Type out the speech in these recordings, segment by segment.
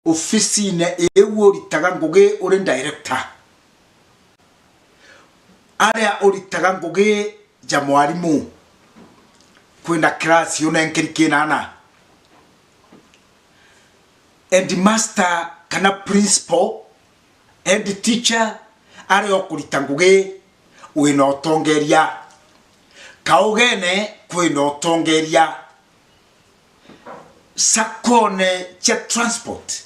ofisi ne ewo ritaga ngoge ore director area oritaga ngoge ja mwalimu kwenda class yona nkirikinana and master kana principal and teacher area okurita ngoge wina otongeria kaugene kwina otongeria sakone cha transport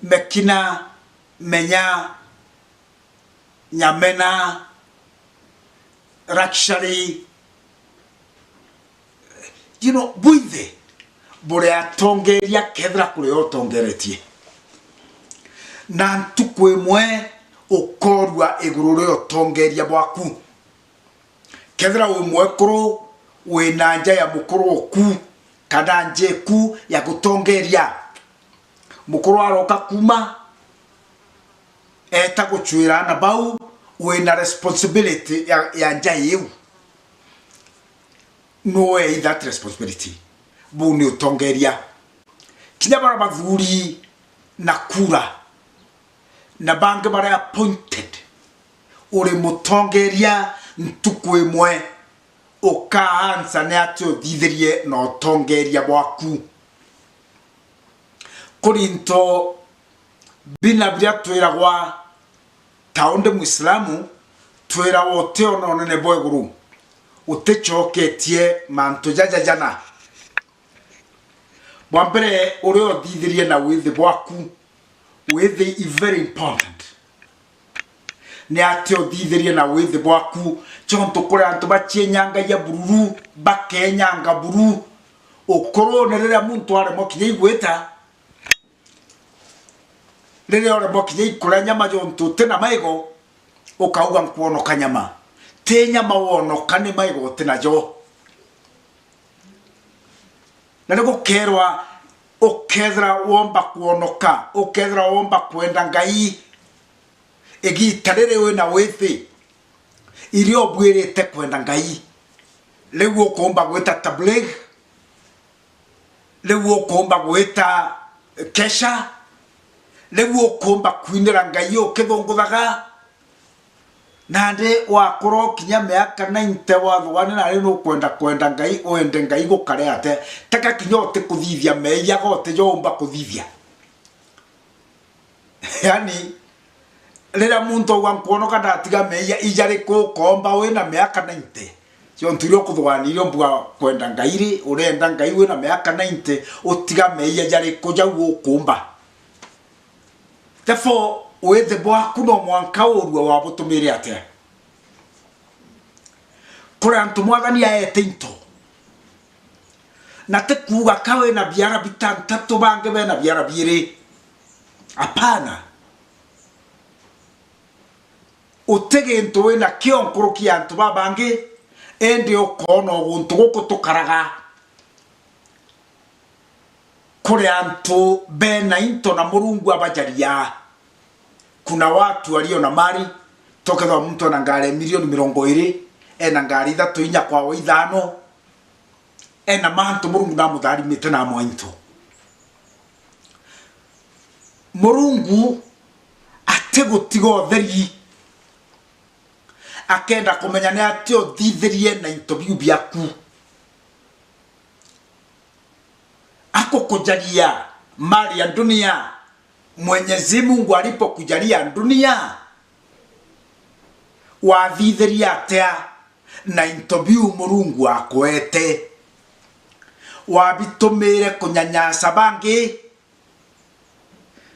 mekina menya nyamena rakshari buithe bore atongeria kethra kure otongeretie na ntukwe mwe ukorwa igurure otongeria bwaku kethra we mwe kuru we nanja ya mukuru oku kada njeku ya gutongeria mukuru aroka kuma eta guchwira na bau we na responsibility ya nja yewu no way that responsibility buni utongeria kinya bara bathuri na kura na bange bara appointed uri mutongeria ntukwe mwe ukaanza ne atyo thitherie no tongeria bwaku Korinto bina bya twiragwa taonde muislamu twirawo teo no ne boyguru utechoketie manto jajajana bwambere uri othithirie na withi bwaku withi is very important ne atyo thithirie na withi bwaku chonto kore antu bachinyanga ya bururu bakenyanga buru okoro nerera muntu are mokiye igweta rere ore mokiye ikura nyama jonto tena maigo okauga nkuono kanyama te nyama wono kane maigo tena jo nalego kerwa okethra womba kuonoka okethra womba kwenda ngai egi tarere we na withi iri obwirite kwenda ngai lewo komba gweta tabligh lewo komba gweta kesha lewo komba kwinira ngai okethonguthaga nande wakoro kinya miaka 90 wathwane na rino kwenda ngai oende ngai gukare ate taka kinyote kuthithia meya gote jomba kuthithia yani lera muntu wankuono kada tiga meya ijare ko komba we na miaka 90 yo nturio kuthwanire mbwa kwenda ngairi urenda ngai we na miaka 90 utiga meya jare ko jawu kumba therefore we the boy kuno mwanka urwa wabutumire ate kura antu mwathani aete into na te kuga kawe na biara bitantatu bange be na biara bire apana utege nto we na kionkuru antu babange ende okono guntu gukutukaraga kure antu be na into na murungu abajaria kuna watu walio na mali tokeza mtu na ngare milioni 20 ena ngari 3 inya kwa 5 ena mantu murungu na muthari mitena mwainto murungu ategutigo theri akenda kumenya ne atio thitherie na interview biaku akukujalia mali ya dunia Mwenyezi Mungu alipokujalia dunia wathitheria atia na interview murungu akwete wabitumire kunyanyasa bangi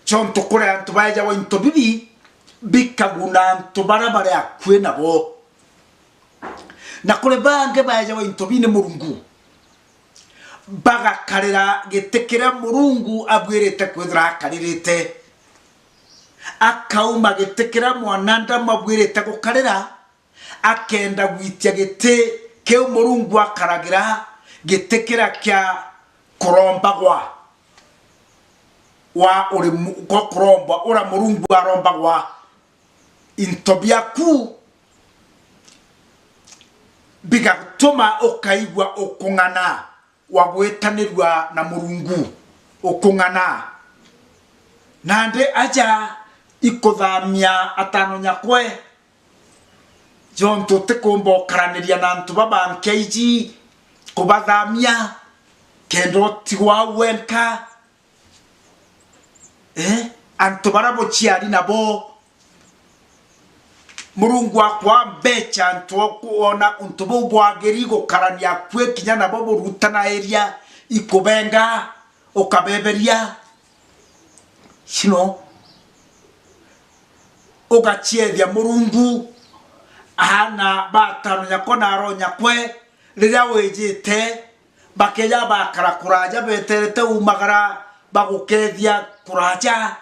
chonto kure antu baja wa interview bikaguna antu barabara akwe nabo na kure bange baja wa interview ne murungu baga karira getekera murungu abwirete kwithra karirite akauma getekera mwananda mabwirete gukarira akenda gwitia gete ke murungu akaragira getekera kya korombagwa wa uri koromba ora murungu arombagwa intobiaku bigatuma okaigwa okungana wagwetanirwa na murungu okungana nande aja ikuthamia atano nyakwe jonto tekombo karaniria na ntuba bankeiji kubathamia kendo tiwa wenka antubara bo chiari nabo Murungu akwa becha ntuo kuona untubo bwageri gukarania kwe kinya nabo burutana area ikubenga ukabeberia shino ugachiethia Murungu ahana batano nyakona aronya kwe riria wijite bakeja bakara kuraja beterete umagara bagukethia kuraja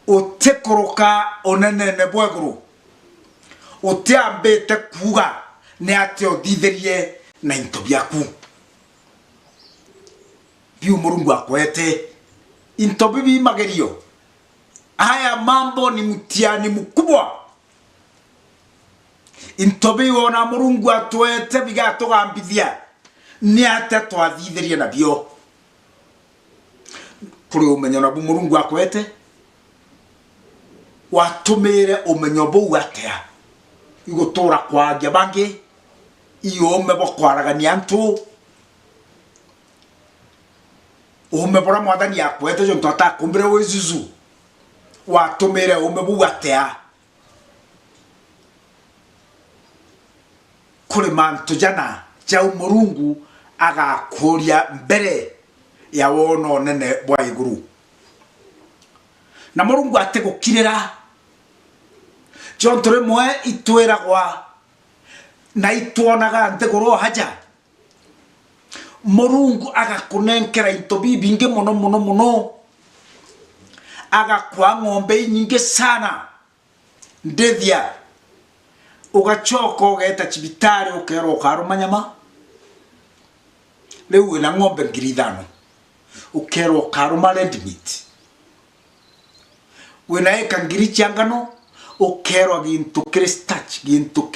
utekoroka onene bweguru utiambete kuga ne ate odhitherie na into byaku biu Murungu akwete into bibi magerio haya mambo ni mtiani mkubwa into biu na Murungu atwete bigato gambithia ne ate twathithirie na bio kuri umenyo na Murungu akwete watumire umenyo bou atea igutura kwagia bangi iome bokwaragania ntu ume bora mwathani akwete jonto atakumbire wezuzu watumire ume bou atea kuri mantu jana jau Murungu agakuria mbere ya wono nene bwa iguru na Murungu ategukirira jontore mwe itwera kwa na itwonaga ntegoro haja Murungu agakunenkera into bibinge muno agakwa ng'ombe nyingi sana ndethia ugachoko ugeta chibitari ukero ukaruma nyama lewe na ng'ombe 5,000 ukero ukaruma red meat wena eka ngiri chiangano ukero gintu kristach gintu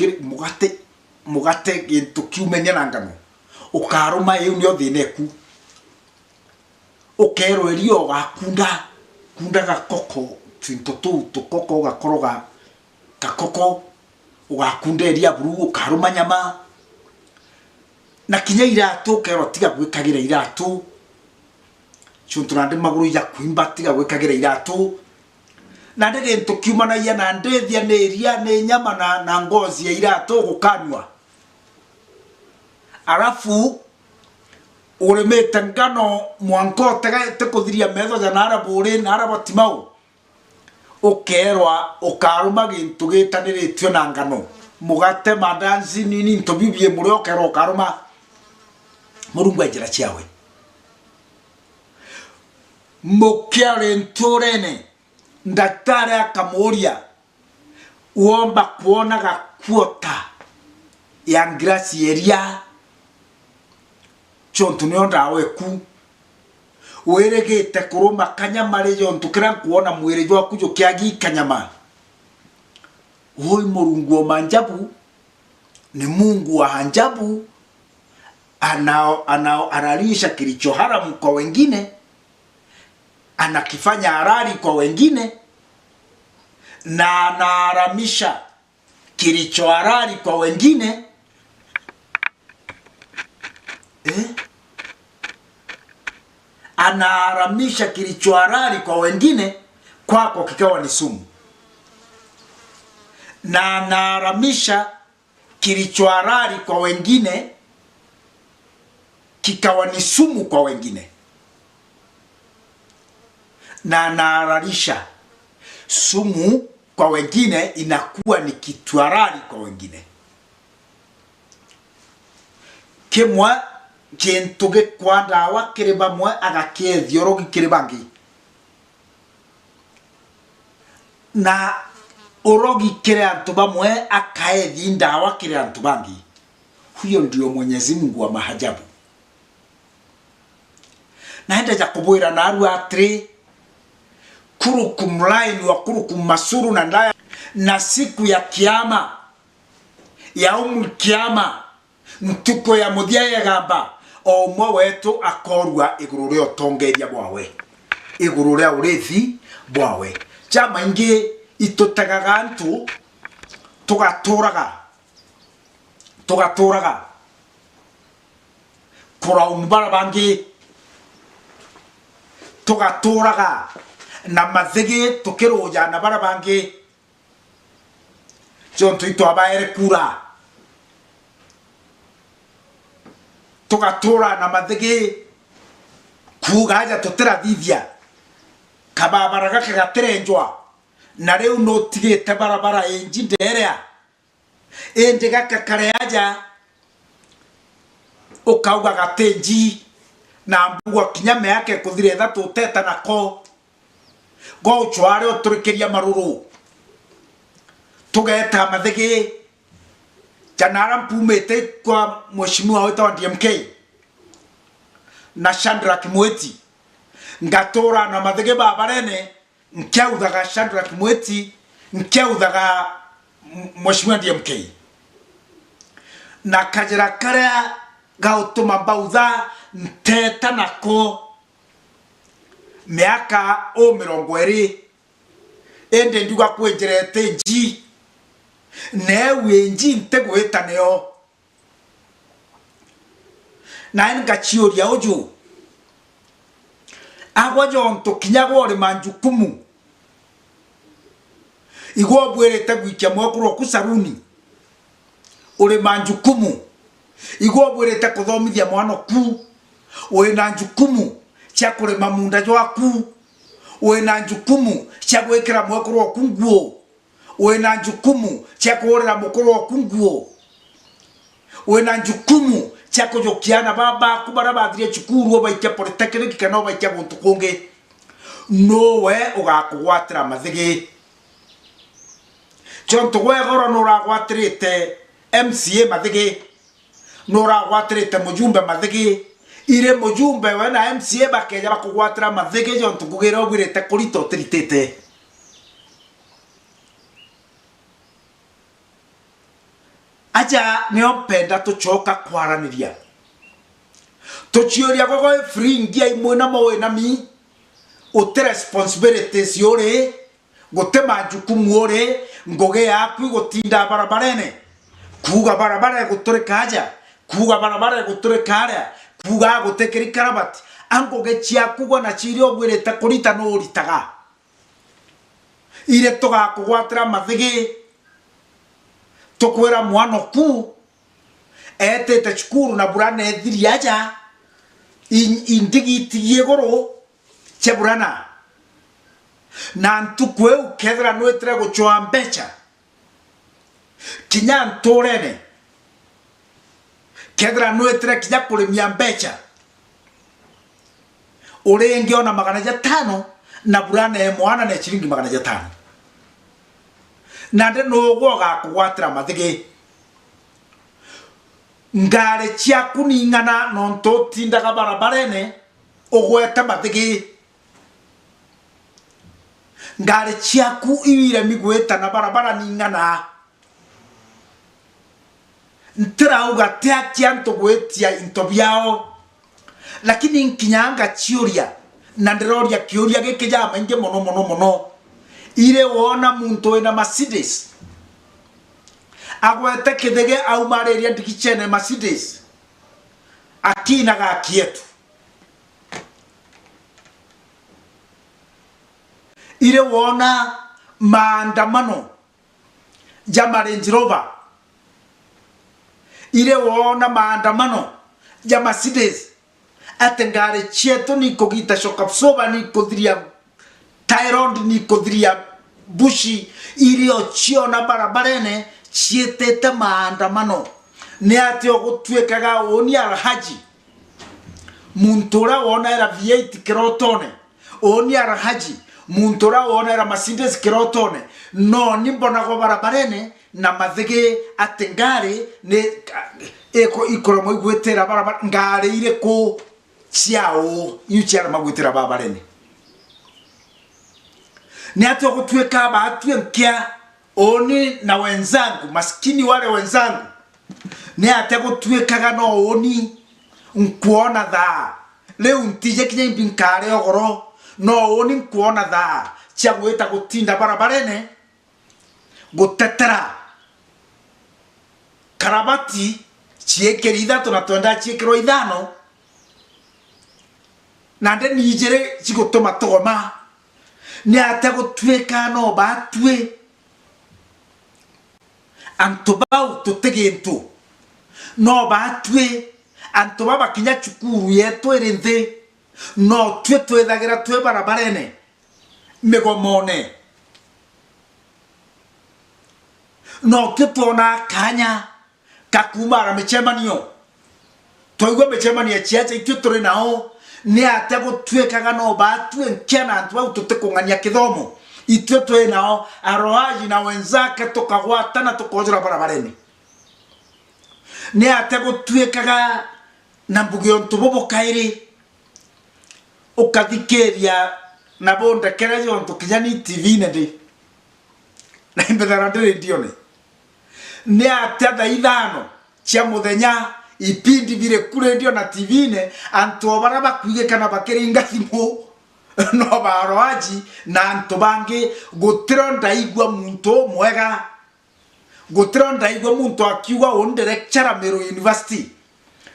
mugate gintu kiumenya nangano ukaruma yu nyo thineku ukero erio gakunda gakoko twinto tukoko gakoroga kakoko ugakunda eria buru ukaruma nyama na kinya iratu ukero tiga gwikagira iratu chunturande maguru ya kuimba tiga gwikagira iratu na ndege ntukiumana ya na ndethia neria ne nyama na ngozi ya iratu gukanwa arafu uremete ngano mwanko te kuthiria metho ya narabure narabatimau ukerwa ukaruma gintu gitaniritwe na ngano mugate madanzi nini ntobibie muri ukero ukaruma Murungu ajira chiawe mukiare nturene ndaktari akamuria uomba kuona gakuota ya ngrasi eria chontu nionda weku weregete kuruma kanyama rejo ntukira kuona mwere jwa kujo kiagi kanyama hoi Murungu wa manjabu ni Mungu wa hanjabu analisha kilicho haramu kwa wengine anakifanya harari kwa wengine na anaharamisha kilicho harari kwa wengine anaharamisha kilicho harari kwa wengine kwako kikawa ni sumu na anaharamisha kilicho harari kwa wengine kikawa ni sumu kwa wengine na anahalalisha sumu kwa wengine inakuwa ni kitu halali kwa wengine kemwa gentuge kwa dawa kireba mwa agakiethiorogi kirebangi na orogi kire antu bamwe akaethi ndawa kire antu bangi huyo ndio Mwenyezi Mungu wa mahajabu na henda jakubwira na aru atri kurukum laini wa kurukum masuru na ndaya na siku ya kiyama ya kiyama ntuko ya mudia ya gamba o mwe wetu akorwa iguru ria tongeria bwawe iguru ria urithi bwawe chama ingi itutagaga antu tugaturaga kura umbara bangi tugaturaga na mathigi tukiruja na bara bangi jontu ito abaere kura tugatura na mathigi kugaja tutira thithia kababaraga kagaterenjwa na riu no tigite barabara enji nderea ende gakakareaja ukauga gatenji na mbugwa kinyame yake kuthire thatu teta nako go chware oturikiria maruru tugeta mathigi janara mpumete kwa mheshimiwa wetu wa DMK na Chandra Kimweti ngatora na mathigi babarene nkiauthaga Chandra Kimweti nkiauthaga mheshimiwa DMK na kajira karea gautuma bautha nteta nako miaka o 20 ende nduga kwenjerete nji newe nji ntegweta neo na enga chioria ojo agwajo onto kinyagore manjukumu igwo bwerete gwikia mwekuro kusaruni ore manjukumu igwo bwerete kuthomithia mwana ku wena njukumu cia kurema munda jwaku wena njukumu cia gwekera mwekuro kunguo wena njukumu cia kuorera mukuru kunguo wena njukumu cia kujokiana baba kubara bathire chukuru obaikia polytechnic kana obaikia guntu kungi nowe ugakugwatira mathigi chonto gwegoro nuragwatirite MCA mathigi nuragwatirite mujumbe mathigi ire mujumbe wena MCA bakeja bakugwatira mathigi chonto kugira obwirite kurito tiritite aja neopenda tuchoka kwaraniria tuchioria gogo free ngia imwe na mowe na mi uti responsibilities yore gutema jukumu ore ngoge yaku gutinda barabarene kuga barabara guturika aja kuga barabara guturika aria kuga gutekeri karabati angoge chiaku gona chirio gwirete kurita no uritaga ire toga kugwatira mathigi tokwera mwana ku etete chukuru na burana ethiriaja indigiti yegoro cheburana na ntukwe ukethra nwetre gochoa mbecha kinya ntorene kethra nwetre kinya kurimia mbecha urenge ona 500 na burana e mwana na chiringi 500 nande no gwoga kugwatira mathigi ngare chiaku ningana nonto tindaga barabarene ogweta mathigi ngare chiaku iwire migweta na barabara ningana ntrauga tia kianto gwetia into byao lakini nkinyanga chioria na ndiroria kioria gikija mainge mono ire wona muntu ena Mercedes agwete kidege au mareria ndikichene Mercedes akina ga kietu ire wona maandamano jama Range Rover ire wona maandamano ja Mercedes atengare chieto ni kogita shokapsoba ni kodria Tyrod ni kodria bushi irio chio na barabarene chietete maandamano ne atio gutwekaga oni alhaji muntora wona era V8 kirotone oni alhaji muntora wona era Mercedes kirotone no nimbona go barabarene na mathigi atengare ne eko ikoromo igwetera barabara ngare ire ko chiao yuchara magwetera barabarene ni atio gutweka batwe mkia oni na wenzangu maskini wale wenzangu ni ate gutwekaga no oni nkuona tha leo ntije kinya imbinkare ogoro no oni nkuona tha cia gwita gutinda barabarene gutetera karabati ciekeri ithatu na twenda ciekero ithano na nde nijere cigutuma tugoma ni ate gutwika no batwe antu bau tutegentu no batwe antu baba kinya cukuru yetu erinthi no twe twethagira twe barabarene megomone no twe tuona kanya kakumara mechemanio toigwa mechemanio chiache itwe turi nao ni ate gutwikaga no batwe nkena antu bau tutekungania kithomo itwe twe nao aroaji na wenzake tukagwatana tukonjora barabarene ni ate gutwikaga na mbugio ntubobo kairi ukathikeria na bonde kerejo ntu kijani TV nedi na imbethara ndiri ndione ni ate tha ithano cia muthenya ipindi vire kure ndio na TV ne antu bara bakwige kana bakiringa thimu no baroaji na antu bangi gutiro ndaigwa muntu mwega gutiro ndaigwa muntu akiuga onde lecturer Meru University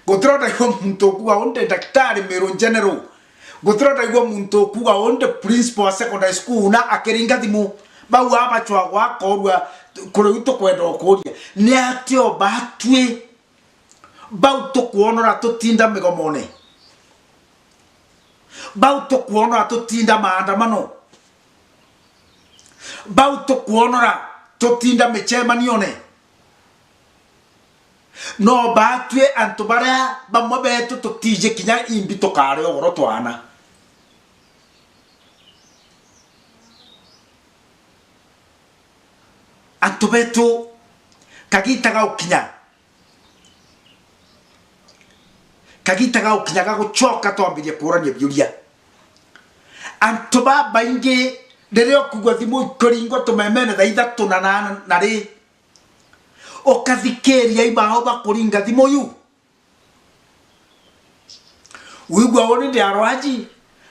gutiro ndaigwa muntu kuga onde daktari Meru General gutiro ndaigwa muntu kuga onde principal secondary school na akiringa thimu bau abachwa gwa korwa kure uto kwenda okuria ni atio batwe bau to kuonora tutinda megomone bau to kuonora tutinda maandamano bau to kuonora tutinda mechemanione no batwe antubara bamwe betu tutije kinya imbi tokare ogoro twana antubetu kagitaga ukinya gagucoka twambirie kurania biuria antuba baingi rero kugwa thimu ikoringo tumemene tha ithatu na ri okathikeria ibao bakuringa thimu yu wigwa woni ndi aroaji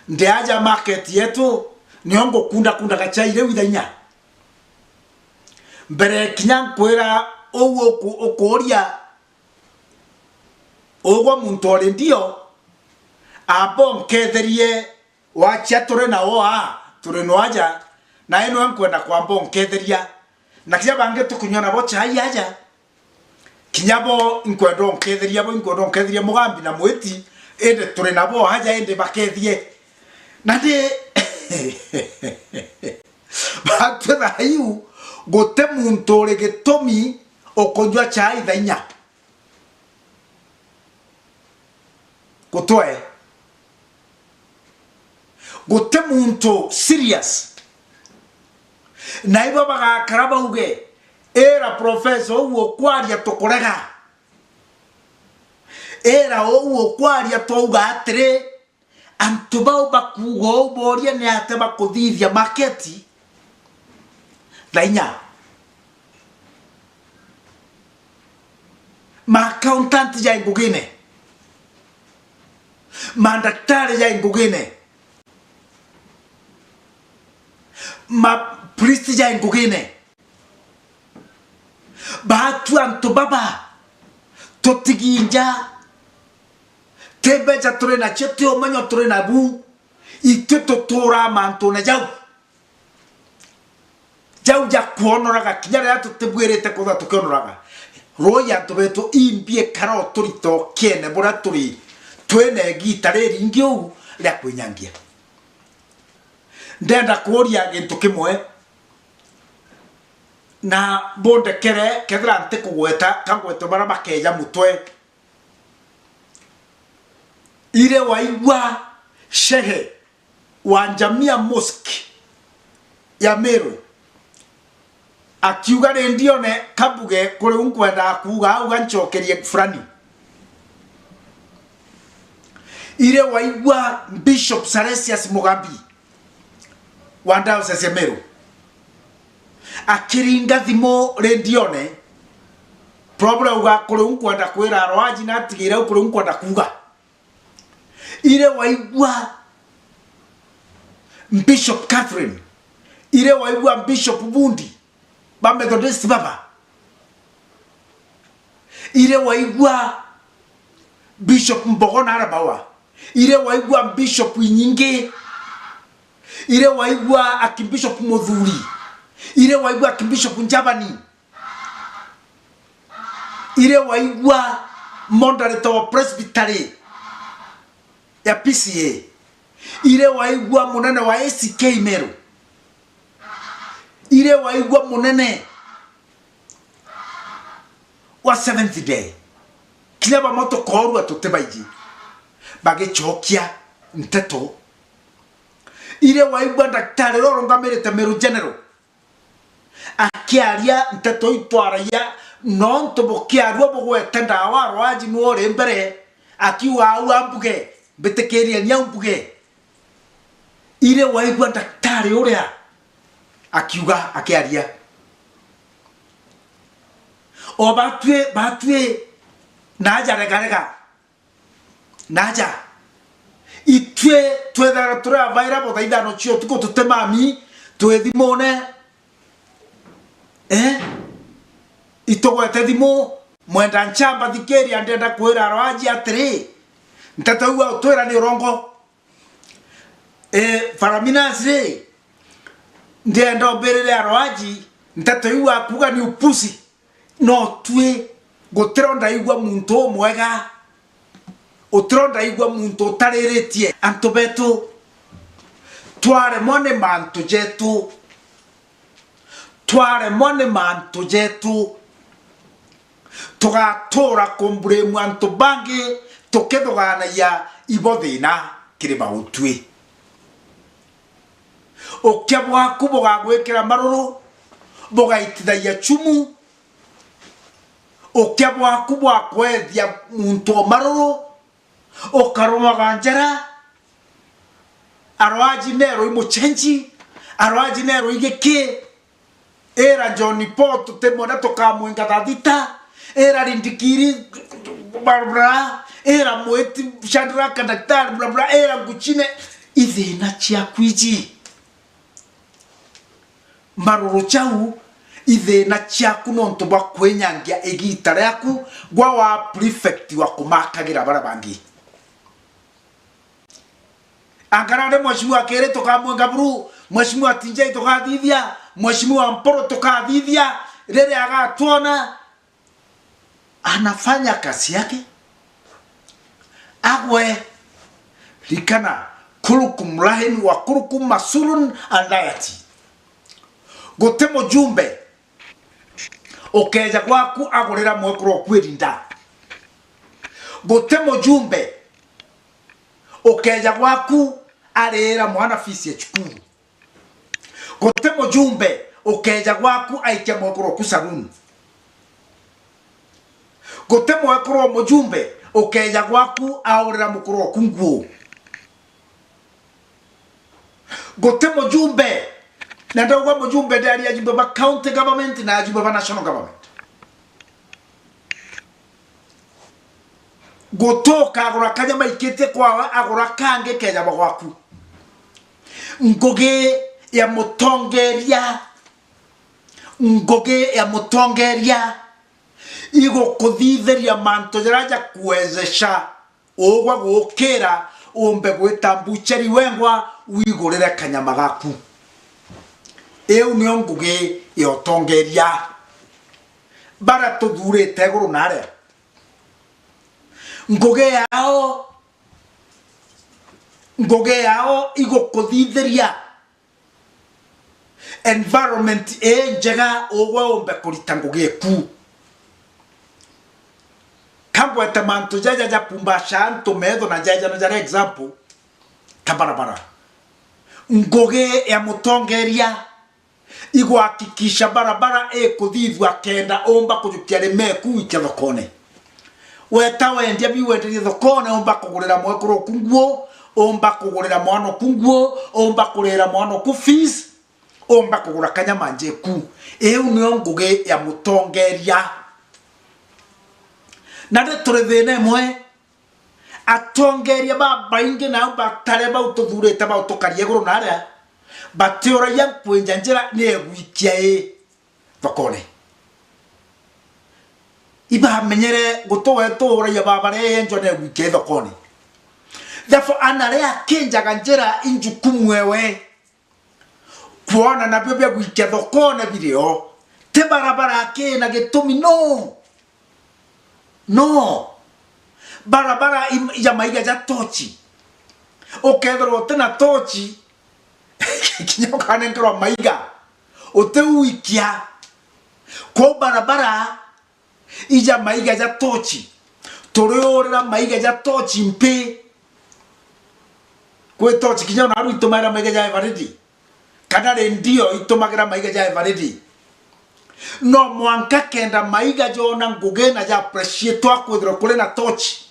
ndi aja market yetu niongo kunda gachaire withanya mbere kinya nkwira owo okuria ogwa muntu ori ndio abo nketherie wacha tore na oa tore no aja na eno nkwenda kwambo nketheria na kinya bange tukunyona bo chai aja kinyabo nkwendo nketheria mugambi na mweti ende tore na bo haja ende bakethie na de batwa ayu gote muntu ori gitomi okonjwa chai thainya gutwe gote muntu serious na ibo bagakaraba uge era professor uwo kwaria tokorega era uwo kwaria touga atre antubao bakugo boria ne ate bakuthithia marketi lainya ma accountant ya ngugine mandaktari ya ngugine ma priest ya ngugine batu antu baba totiginja tebeja tore na chete omanyo tore na bu iteto tora manto na jau ja kuonoraga kinyara ya tutebwerete kotha tukionoraga roya tubeto imbie karo turito kene bora turi twene gitare ringio ya kwinyangia ndenda kuoria gintu kimwe na bonde kere kethra nte kugweta kangweto bara makeja mutwe ile waigwa shehe wa Jamia Mosque ya Meru akiuga ndio ne kabuge kuri unkwenda kuga uga nchokerie fulani ile waigwa Bishop Salesius Mugambi wanda usese Meru akiringa thimo rendione problem uga kuri unkwenda kwira roaji na tigira kuri unkwenda kuga ire waigua Bishop Catherine, ire waigua Bishop Bundi ba Methodist baba, ire waigua Bishop Mbogona Arabawa, ire waigua Bishop Inyinge, ire waigua akibishop Modhuri, ire waigua akibishop Njabani, ire waigua moderator wa presbytery ya PCA, ire waigua munene wa ACK Meru, ire waigua munene wa Seventh Day. Kile ba moto koru atotebaiji bage chokia nteto, ire waigua daktari Rongamerete Meru General akiaria nteto itwaraya non to bokia ruo bogwetenda awaro aji nuore mbere akiwa au ambuge betekeria nyambuge, ire waigua daktari uria akiuga akiaria o batwe naja regarega naja itwe twethara tura vaira bothaitha no chio tuko tutemami twethimone itogwete thimo mwenda nchamba thikeria ndenda kwira rwaji atiri ntataua utwira ni rongo faraminasre ndenda oberere rwaji ntataua kuga ni upusi no twe gotronda igwa muntu mwega utronda igwa muntu tariretie anto betu tware mone manto jetu, tware mone manto jetu tugatora kumbure mwanto bangi tukethogana ya ibothina kiriba utwe okyabwa kuboga gwekera maruru bogaitithaia chumu okyabwa kubwa kwethia muntu maruru okaromaga njara arwaji nero imuchenji arwaji nero igeke era Johnny Pot temona tokamwenga dadita era rindikiri barbara era moeti Shadraka daktari bla bla era guchine ithina chia kwiji maruru chau ithina chia kunonto bakwenyangia egitara yaku gwa wa prefect wa kumakagira barabangi angarande mwashimua kere tokamwenga buru mwashimua tinjai tokathithia mwashimua mporo tokathithia rere agatwona anafanya kazi yake agwe likana kurukum rahini wa kurukum masurun andayati gotemo jumbe okeja kwaku agorera mwekuro kwirinda gotemo jumbe okeja kwaku arera mwana fisi ya chukuru gotemo jumbe okeja kwaku aikia mwekuro kusaruni gotemo mwekuro mojumbe okeja kwaku aorera mukuro kunguo gotemo jumbe na ndogo mojumbe ndari ajumbe ba county government na ajumbe ba national government gotoka agora kanyama ikete kwa agora kange keja bagwaku ngoge ya mutongeria igo kuthitheria manto jaraja kuwezesha ogwa gukira umbe gwitambucheri wengwa wigurire kanyama gaku eu ni nguge yotongeria bara tudurite guru nare nguge yao igo kuthitheria environment njega ogwa umbe kurita nguge ku kambwa tamanto jaja pumbasha anto medo na jaja na jara example tabarabara nguge ya mutongeria igo hakikisha barabara kuthithwa kenda omba kujukia remeku ikethokone weta wendia biwenderie thokone omba kugurira mwekuro kunguo omba kugurira mwana kunguo omba kurira mwana ku fees omba kugura kanyama njeku eu nio nguge ya mutongeria na de turethene mwe atongeria ba bainge na batare ba utudurete ba utokarie guru nare bateora ya kwenja njira ne wikia thokone iba menyere gutowe tora ya babare enjo ne wikia thokone therefore anare akenja njira injukumwewe kuona na bibia wikia thokone video te barabara ke na gitumi no barabara ya maiga ja tochi okethro tena tochi kinyo kane ngro maiga ote wikia ko barabara ija maiga ja tochi torora maiga ja tochi mpe ko tochi kinyo na ru itomara maiga ja varidi kana ndio itomagira maiga ja varidi no mwanka kenda maiga jona ngugena ja appreciate akwithro kule na tochi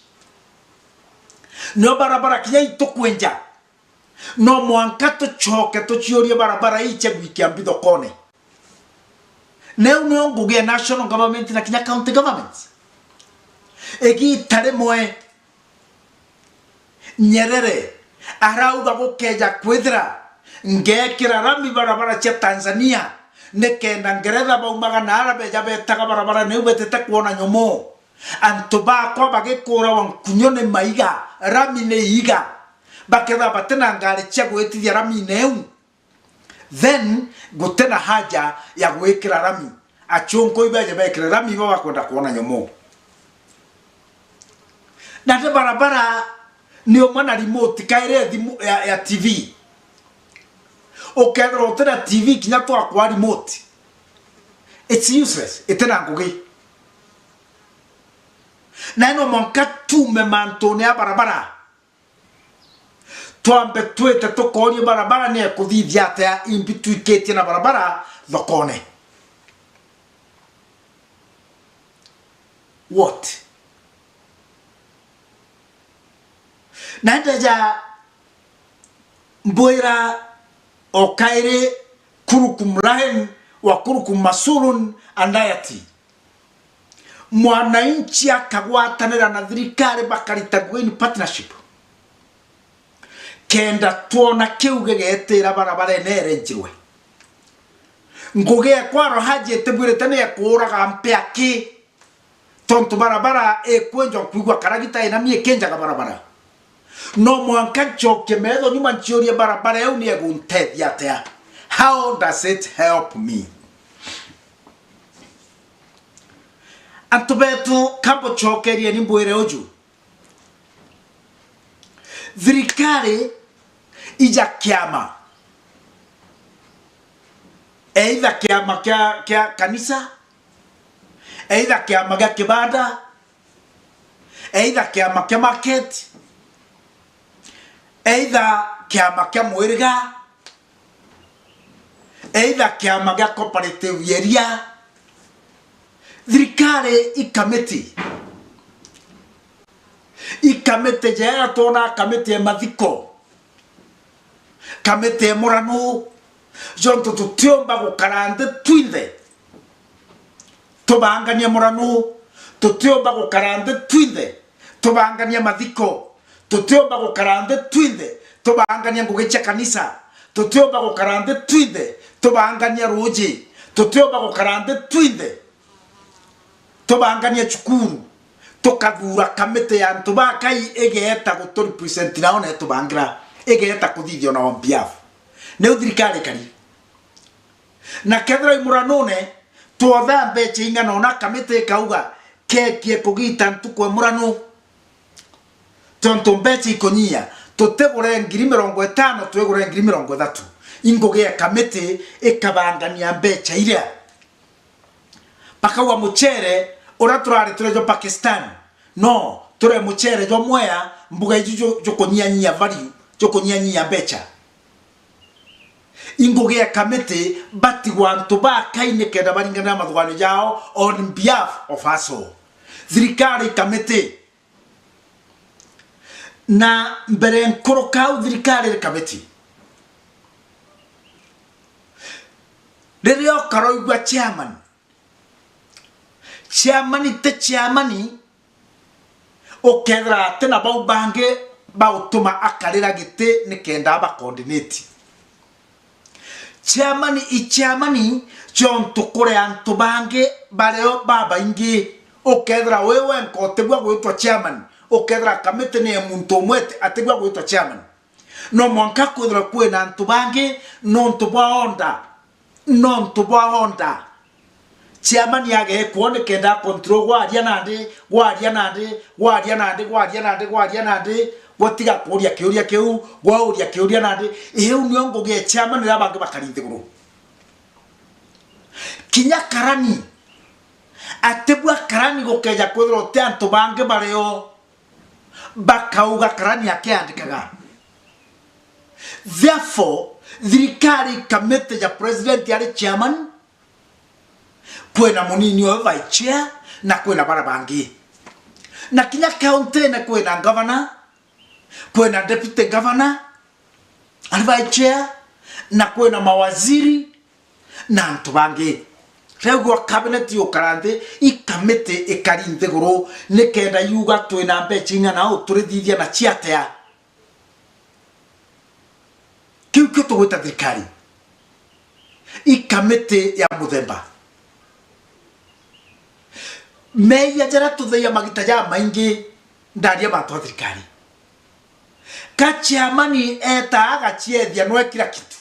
no barabara kinya itokwenja no mwanka to choke to chioria barabara iche gwikia mbitho kone neu nguge national government na kinya county government egi tare moe Nyerere arauga gukeja kwithira ngekira rami barabara cha Tanzania nekenda ngeretha baumaga na arabe jabetaga barabara ne ubetete kuona nyomo antoba kwa bagekora wankunyone maiga rami ne iga baketha batena ngari cha gwetithia rami neu then gutena haja ya gwekira rami achonko ibaje bekira rami baba kwenda kuona nyomo na te barabara ni omana remote kaire ya TV okethro tena TV kinya to kwa remote it's useless etena ngugi na no monka tu me mantone barabara twambe twete to koni barabara ne kuthithia ta impituikete na barabara thokone what na ndaja mboira okaire kurukum lahen wa kurukum masulun andayati mwananchi akagwatanira na thirikari bakaritagueni partnership kenda tuona kiuge getira barabara nerenjirwe nguge kwaro haje tebwirete ne kuraga mpe aki tonto barabara ekwenjo kwigwa karagita ina mie kenja ga barabara no mwanka choke medo nyuma nchioria barabara eu ni eguntethia tea how does it help me antubetu kambo chokeria ni mbwire oju thirikari ija kiama either kiama kia kanisa either kiama kia kibanda either kiama kia market either kiama kia mwiriga either kiama kia cooperative yeria thirikari ikamete jaya tona kamete mathiko kamete murano jonto tutiomba gukarande twinde tobangania murano tutiomba gukarande twinde tobangania mathiko tutiomba gukarande twinde tobangania ngugecha kanisa tutiomba gukarande twinde tobangania roji tutiomba gukarande twinde tobangania chukuru tokadura kamete ya ntuba kai egeeta gutori present naona etubangira egeeta kuthithio na ombiaf ne uthirikari kari na kethra imuranone tuotha mbeche ingano na kamete kauga kekie kugita ntukwe murano tonto mbeche ikonyia tutegure 50,000 twegure 30,000 ingoge kamete ekabangania mbeche ile pakawa muchere ora turare turejo Pakistan no ture muchere jo mwea mbuga ijo jokonyanya value jokonyanya becha ingoge kamete bati wantu ba kaine keda baringana madwani jao on behalf of us all thirikari kamete na mbere nkorokau thirikari kamete Lerio karoigwa chairman ite chairmani okethra tena bau bange bautuma akarira gite ni kenda ba coordinate chairman John tukore antu bange bareo baba ingi okethra wewe nkotegwa gwitwa chairman okethra kamete ne muntu mwete ategwa gwitwa chairman no mwanka kwethra kwena antu bange nontu bwa honda chairman yage kuone kenda control waria nande gotiga kuria kiuria kiu gwauria kiuria nande iheu niongo ge chairman ra bange bakarinde guru kinya karani atebwa karani gokeja kwethra te antu bange bareo bakauga karani yake andikaga. Therefore thirikari kamete ya president yale chairman kwena munini wa vice chair na kwena barabangi na kinya county na kwena governor kwena deputy governor and vice chair na kwena mawaziri na antu bangi rego cabinet yo karande ikamete ikarinde goro nekenda yuga twena mbechinga na uturithithia na chiatea kiu to wita thirikari ikamete ya muthemba meya jara tutheia magita ya maingi ndaria bantu thirikari kachiamani eta agachiethia no ekira kitu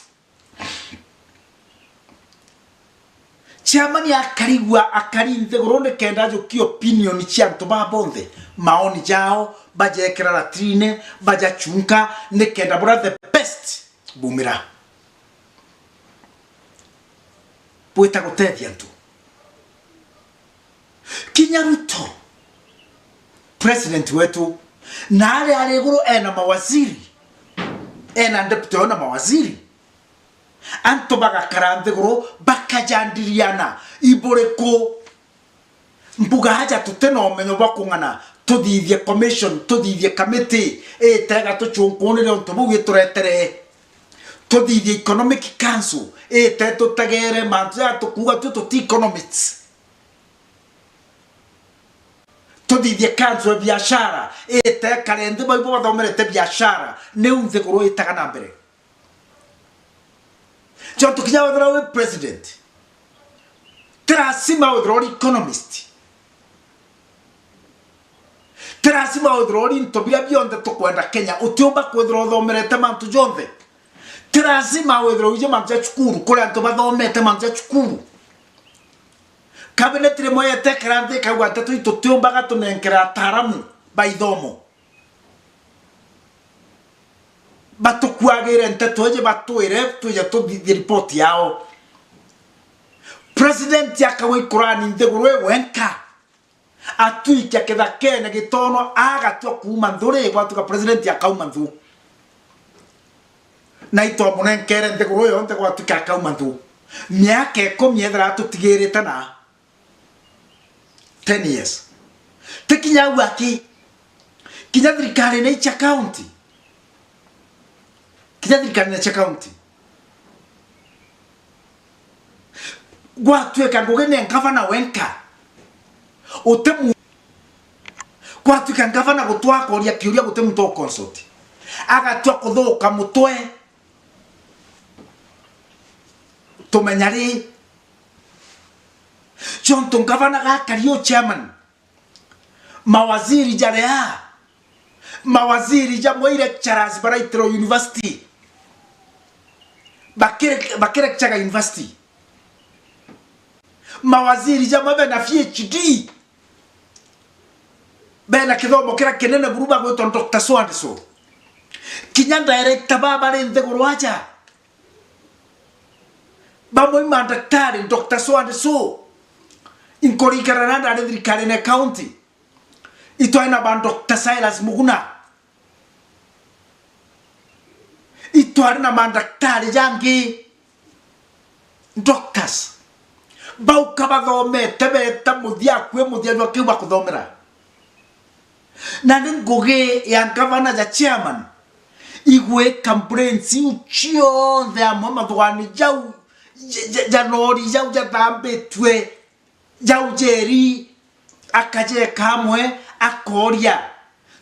chairman akarigwa akarinde gorone kenda jo ki opinion cia antu babonthe maoni jao bajekera latrine baja chunka ne kenda bora the best bumira poeta gotethia tu Kinyaruto president wetu na ale guru ena mawaziri ena deputy ona mawaziri anto baga karande guru bakajandiriana iboreko mbuga haja tuteno menyo bakungana tudithie commission tudithie committee tega to chunkonere onto bugi turetere tudithie economic council teto tagere manza to kuga to economics tudithie council ya biashara te karende baibo badomere te biashara ne unze guru itagana mbere John Tukinya wadra president Terasima wadra economist Terasima wadra intobia bionde tokwenda Kenya utiomba kwedra thomerete mantu jonthe Terasima wadra uje manja chukuru kule antoba thomete manja chukuru Cabinet moya tekrande kagwata tu utiomba gatunenkera taramu baithomo Bato kuagere ntatoje bato tuje to di report yao president yakawe Qur'ani ndegurwe wenka atuike keda kene gitono aga to kumandure gwatuka president yakaumandu na ito munenkere ndegurwe onte gwatuka akaumandu miake komiedra tutigerete na 10 years tekinya waki kinya thirikari na icha county Kijadirikani na county gwatweka ngogene ngavana wenka utemu gwatweka ngavana gutwa koria kiuria gutemu to consult agatwa kuthuka mutwe tumenyari John ngavana gakario chairman mawaziri jarea mawaziri jamwe lecturers baraitro university bakere chaga university mawaziri jamwe bena PhD bena kithomo kira kenene buruba gwetwa Dr. So kinya director baba rende gurwaja bamwe mandaktari Dr. So inkorikara nanda thirikari na county itoina ban Dr. Silas Muguna itwari na mandaktari jangi doctors bau kabathome tebeta muthia kwe muthia no kiwa kuthomera na ngoge ya gavana ja chairman igwe complaints uchio the mama twani jau janori jau jatambe twe jau jeri akaje kamwe akoria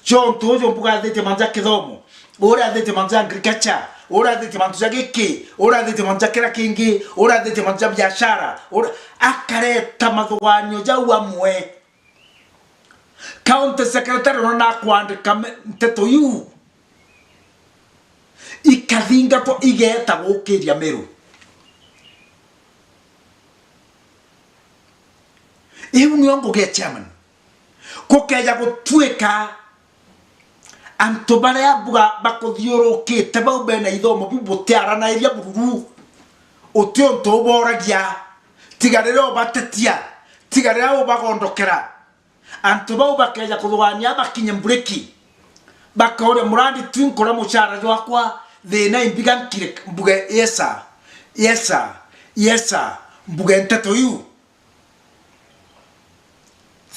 John tojo mbuga thete manja kithomo ora thete manja agriculture ora thete manja giki ora thete manja kira kingi ora thete manja biashara ora akareta mathuganyo jau amwe county secretary na kwandika nteto yu ikathinga to igeta gukiria Meru iu ni ongo ge chairman kukeja gutwika anto baria buga bakuthiurukite bau bena ithomo bibotiara na iria bururu otio ntoboragia tigarire obatetia tigarire obagondokera anto bau bakeja kuthugania bakinye mbureki bakore murandi twinkora muchara jwakwa thina imbigankire mbuge yesa mbuge nteto yu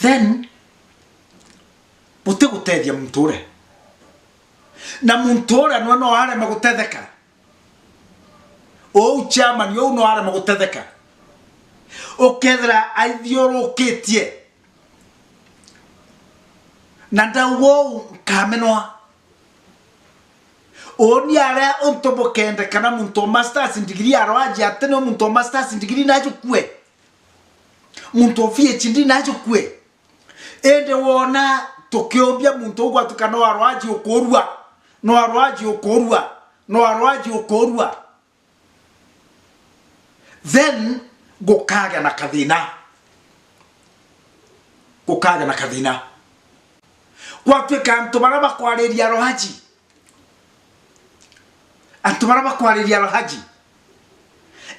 then guteguteria mutore na mutore no are magutetheka o chairman yo no are magutetheka okethra aithiurukitie na ndawo kamenoa oni ara ontobokende kana muntu masters degree araji atene muntu masters degree najukwe muntu PhD najukwe ende wona tokiombia muntu ugwatuka no araji okorua no araji okorua then gokaga na kadhina kwatwika antu baraba kwariria rohaji antu baraba kwariria rohaji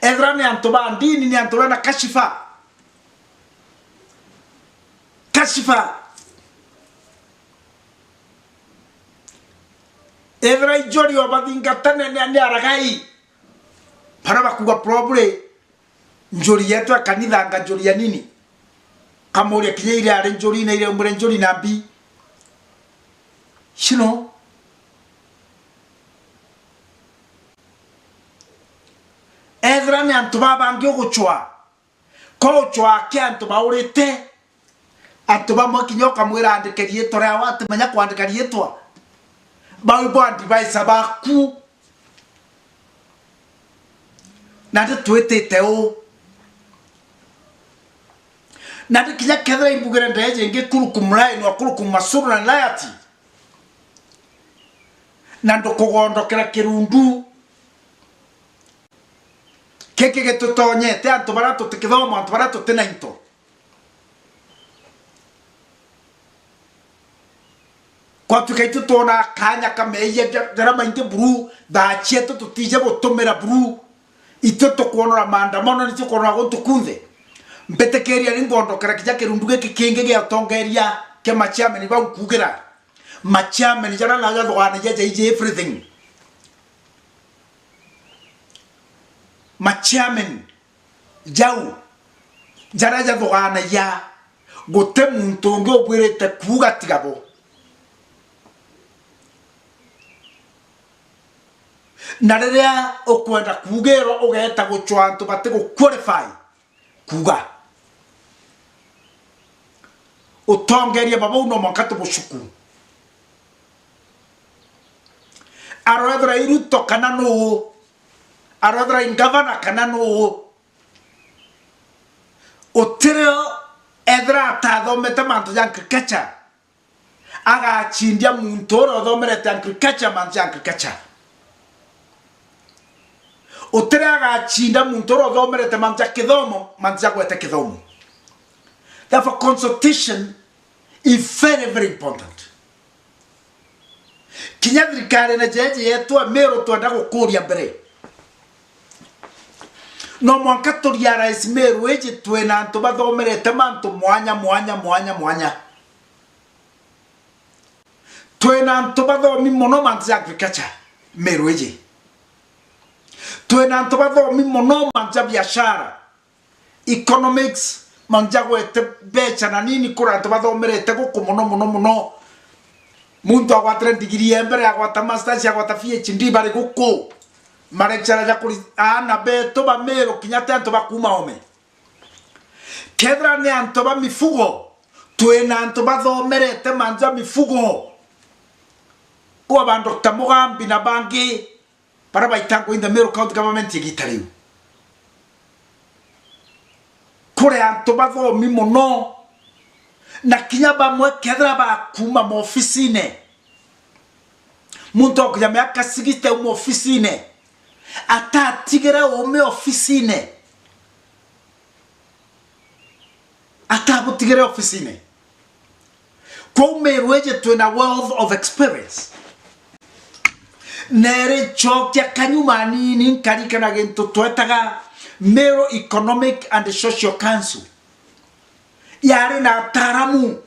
edrani antu bandini ni antu na kashifa edra jori obadingatane ni aragai baraba kuga probably njori yetu akanitha anga njori ya nini kamuri kinyire ari njori na ile umure njori nambi you know edra ni antu baba ngyo guchwa ko chwa ke antu baurite antu bamwe kinyoka mwira andikerie tore awate manya kwandika rietwa bawe bandi baisa baku nade twetete o nade kinya kedra imbugere ndeje nge kurukumrai no kurukumasuru na layati nando kugondokera kirundu keke getutonye te antu barato tikithomo antu barato tenainto kwa tukaitu tona kanya kameya jara mainte buru da chieto tutije botomera buru ito to kuonora maandamano ni tukona go tukunde mpetekeria ringondo kara kija kirunduge kikenge ge atongeria ke machame ni ba ukugera machame ni jara la dwana je everything machame jau jara dwana ya gote muntonge obwirete kuga tigabo narerea okwenda kugero ogeta guchwanto bate go qualify kuga utongeria baba uno mankato bushuku arodra iruto kanano arodra ingavana kanano otereo edra tado metamanto yankakacha aga chindia muntoro domere tankakacha manjankakacha Otraga chinda muntoro domere te manja kithomo manja gwete kithomo. Therefore consultation is very important. Kinyadrikare na jeje yetu Meru twenda gukuria mbere. No mwankatoria rais Meru eje twena antu bathomere te mantu mwanya. Twena antu bathomi mono manja agriculture Meru eje. Twena antu bathomi mono manja biashara economics manja gwete becha na nini kura antu bathomerete guku mono muntu agwatre degree embere agwata masters agwata PhD bari guku marekchara ya kuri ana beto ba Meru kinyate antu bakuma ome kedra ne antu ba mifugo twena antu bathomerete manja mifugo kwa ba Dr. Mugambi na bangi para baitango in the Meru County government yigitariu kure anto bathomi muno na kinya bamwe kethra ba kuma mu ofisine muntu okuja miaka 60 mu ofisine atatigera ome ofisine atabutigera ofisine kwa Meru eje twina wealth of experience nere chokya kanyuma nini nkarikana gento twetaga Meru Economic and Social Council yare na taramu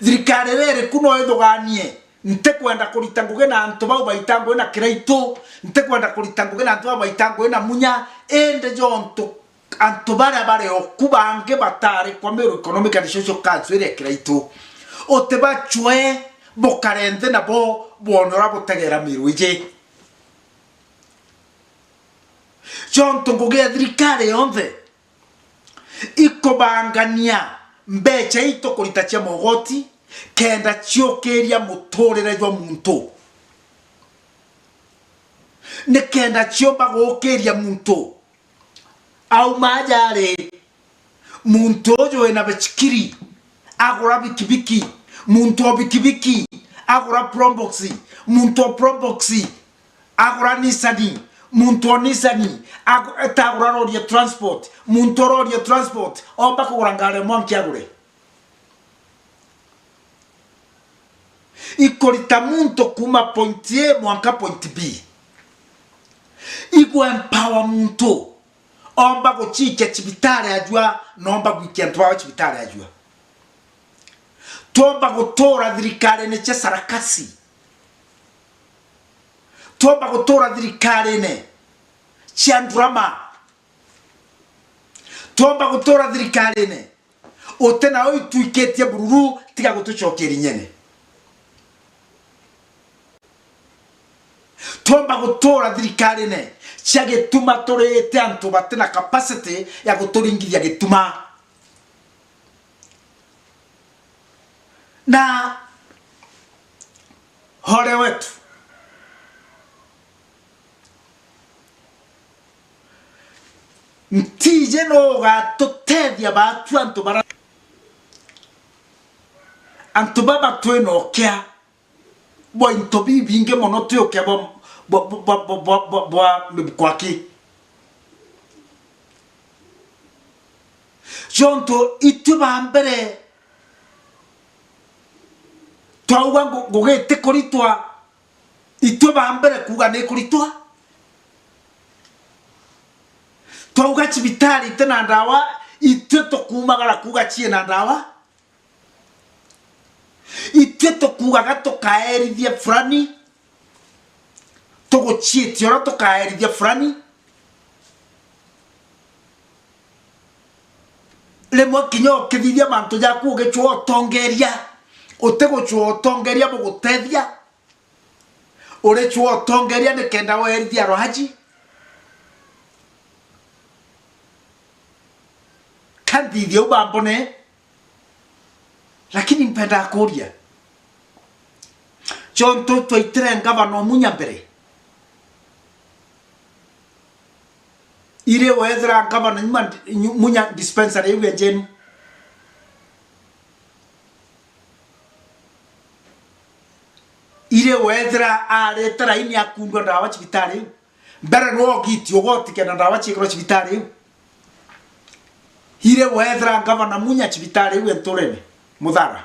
thirikari rere kuno ethoganie nte kwenda kuritanguge na antu bau baitango na kiraito nte kwenda kuritanguge na antu bau baitango na munya ende jonto antu bare okubange batare kwa Meru Economic and Social Council ere kiraito oteba chwe bokarende na bo bonora botegera Meru ije jonto ngoge thirikari yonde ikobangania mbecha ito kulitachia mogoti kenda chiokeria mutorere jwa muntu ne kenda chioba gokeria muntu au majare muntu ojo ena bechikiri agora bikibiki muntu bikibiki agora promboxi muntu promboxi agora nisani muntu nisani agora road transport muntu road transport omba kurangare mwanki agure ikorita muntu kuma point A mwanka point B iku empower muntu omba kuchike chibitare ajua nomba kukiantwa chibitare ajua tomba kutora thirikari ne chesarakasi tomba kutora thirikari ne chiandrama tomba kutora thirikari ne otena oi tuiketie bururu tiga gutuchokeri nyene tomba gutora thirikari ne chiagetuma torete antu batena capacity ya gutoringithia gituma na hore wetu ntije no gatotethia batu antu bara antu baba tweno kya bo intobi binge mono tyo kya bo kwaki jonto ituba mbere twaugwa ngogete kuritwa ituba mbere kuga ne kuritwa twauga chibitari tena ndawa itwe tokumagara kuga chie na ndawa itwe tokuga gato kaerithia fulani togo chie tiora to kaerithia fulani le mo kinyo kithithia manto ja kuge chuo tongeria otego chuo tongeria bogotethia ore chuo tongeria ne kenda werithia rohaji kandi dio bambone lakini mpenda kuria jonto toitere ngavano munya mbere ire wezra ngavano munya dispensary yewe jenu ire wezra are tara ini akundwa ndawa chibitari mbere no giti ogoti kena ndawa chikro chibitari ire wethra ngavana munya chibitari iwe ntorene muthara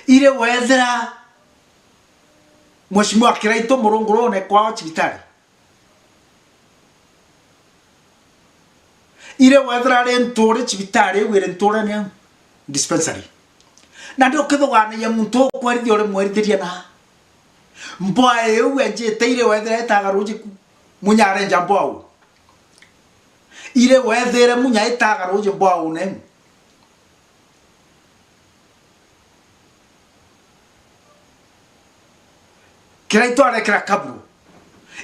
ire wethra mheshimiwa kiraito murungurone kwa chibitari ire wethra re ntore chibitari iwe ntorene dispensary na ndio kithogana ya muntu kwarithia ore mwerithiria na mboa iwe njite ire wethra etagaruji munyare njambao ire wethere munya itaga roje bwa une kiraito arekera kaburu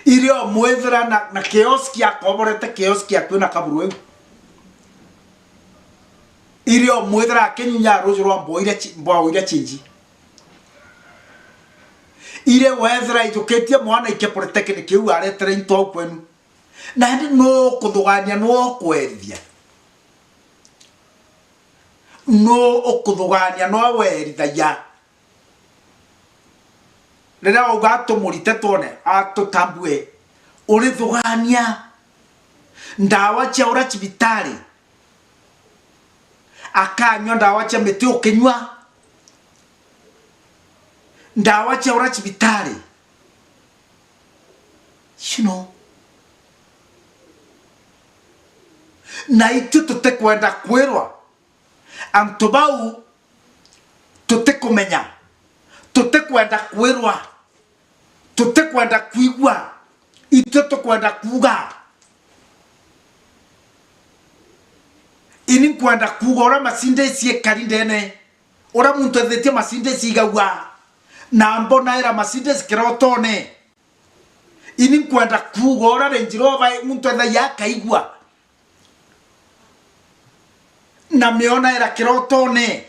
ire o mwethera na kioski akoborete kioski akuna kaburu eu ire o mwethera kenyunya roje ro mbo ire chinji ile wethera ijuketie mwana ike polytechnic kiu aretere into kwenu na ndi no kuthugania no kwerithia no okuthugania no werithagia rera ugato murite tone atutambue urithugania ndawa cia ura cibitari akanywa ndawa cia miti ukinywa ndawa cia ura cibitari na itu tutikwenda kwirwa antu bau tutikumenya tutikwenda kwirwa tutikwenda kwigwa itu tukwenda kuga ini kwenda kuga ora masinde cie karindene ora muntu ethetie masinde cigawa na mbona era masinde skirotone ini kwenda kuga ora renjirova muntu ethaya kaigwa na meona era kirotone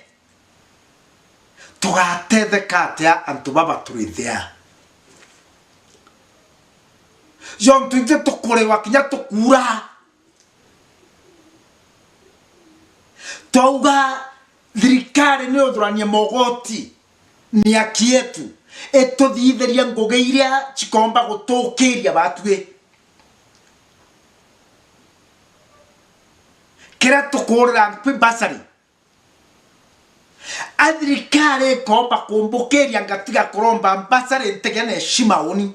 tugatetheka atia antu baba turithia John tuite tukurewa kinya tukura tauga thirikari ni uthuranie mogoti ni akietu etuthitheria ngugi iria cikomba gutukiria batue kira tukurira mpibasari athirikari komba kumbukiria ngatiga kuromba mbasari ntegene shimaoni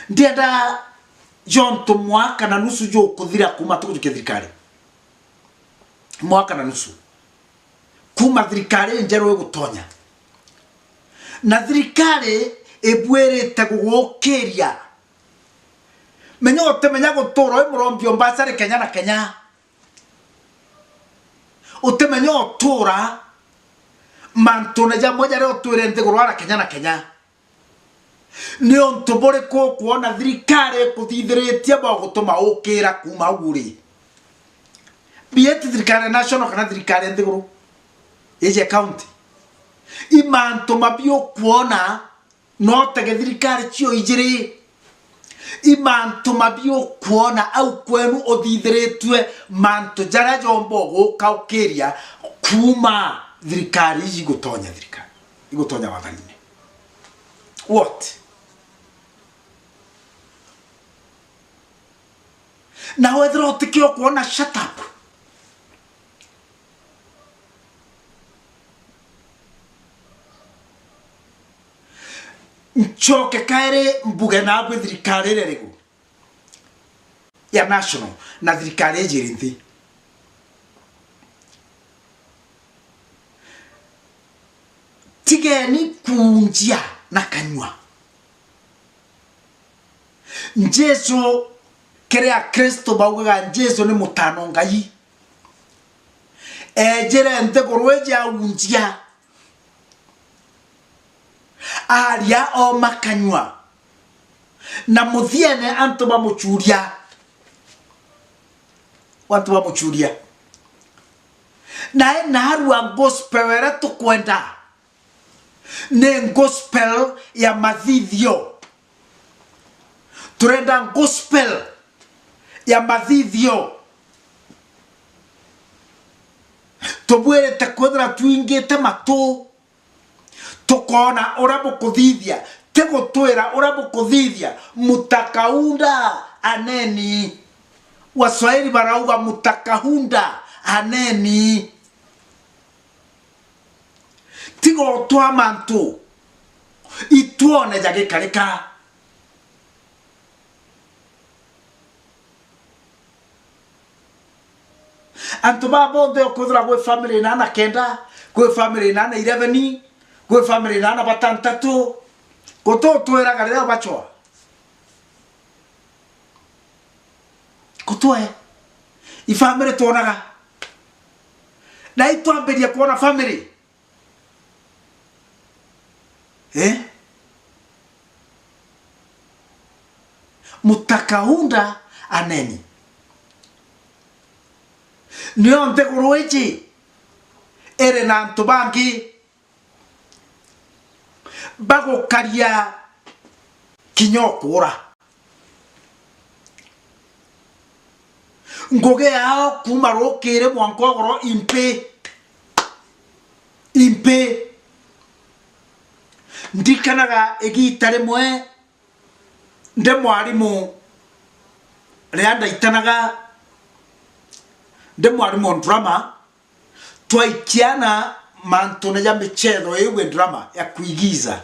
ndienda John to mwaka na nusu jo kuthira kuma tukujuke thirikari mwaka na nusu kuma thirikari njero egutonya na thirikari ebwerete gugukiria menyote menya gutoro imurombio mbasare Kenya na Kenya utemenyo tura mantone ja moja leo tuirente gurwara Kenya na Kenya ni onto bore ko kuona thirikari kuthithiretie ba gutuma ukira kuma uguri bieti thirikari national kana thirikari ndiguru eje county imanto mabio kuona no tege thirikari cio ijiri imanto mabio kuona au kwenu othithiretwe manto jara jombo gukaukiria kuma thirikari igutonya thirikari igutonya wathanine what na wethera utikio kuona shut up nchoke kaire mbuge na bwe thirikari rerigo ya national na thirikari ejirinthi tigeni kunjia na kanywa Jesu kere a Kristo bauga Jesu ni mutano ngai ejere nte korweja unjia aria o makanywa na muthiene antu bamuchuria watu bamuchuria na harua gospel era tukwenda ne gospel ya mathithio turenda gospel ya mathithio tobwere takwedra tuingete matu tukona ora bukuthithia tego twera ora bukuthithia mutakahunda aneni waswahili barauga mutakahunda aneni tigo twa mantu ituone jage kareka antu babo de okudra go family nana kenda go family nana 11 go family nana batantatu go to twera garera bacho go to I family tonaga na ito ambedia kuona family mutakahunda aneni nionte kuruechi ere na antubangi bago karia kinyokura ngoge yao kumaro kere mwankogoro impe ndikanaga egitare mwe nde mwarimu reanda itanaga nde mwarimu drama twaikiana mantone ya michezo ewe drama ya kuigiza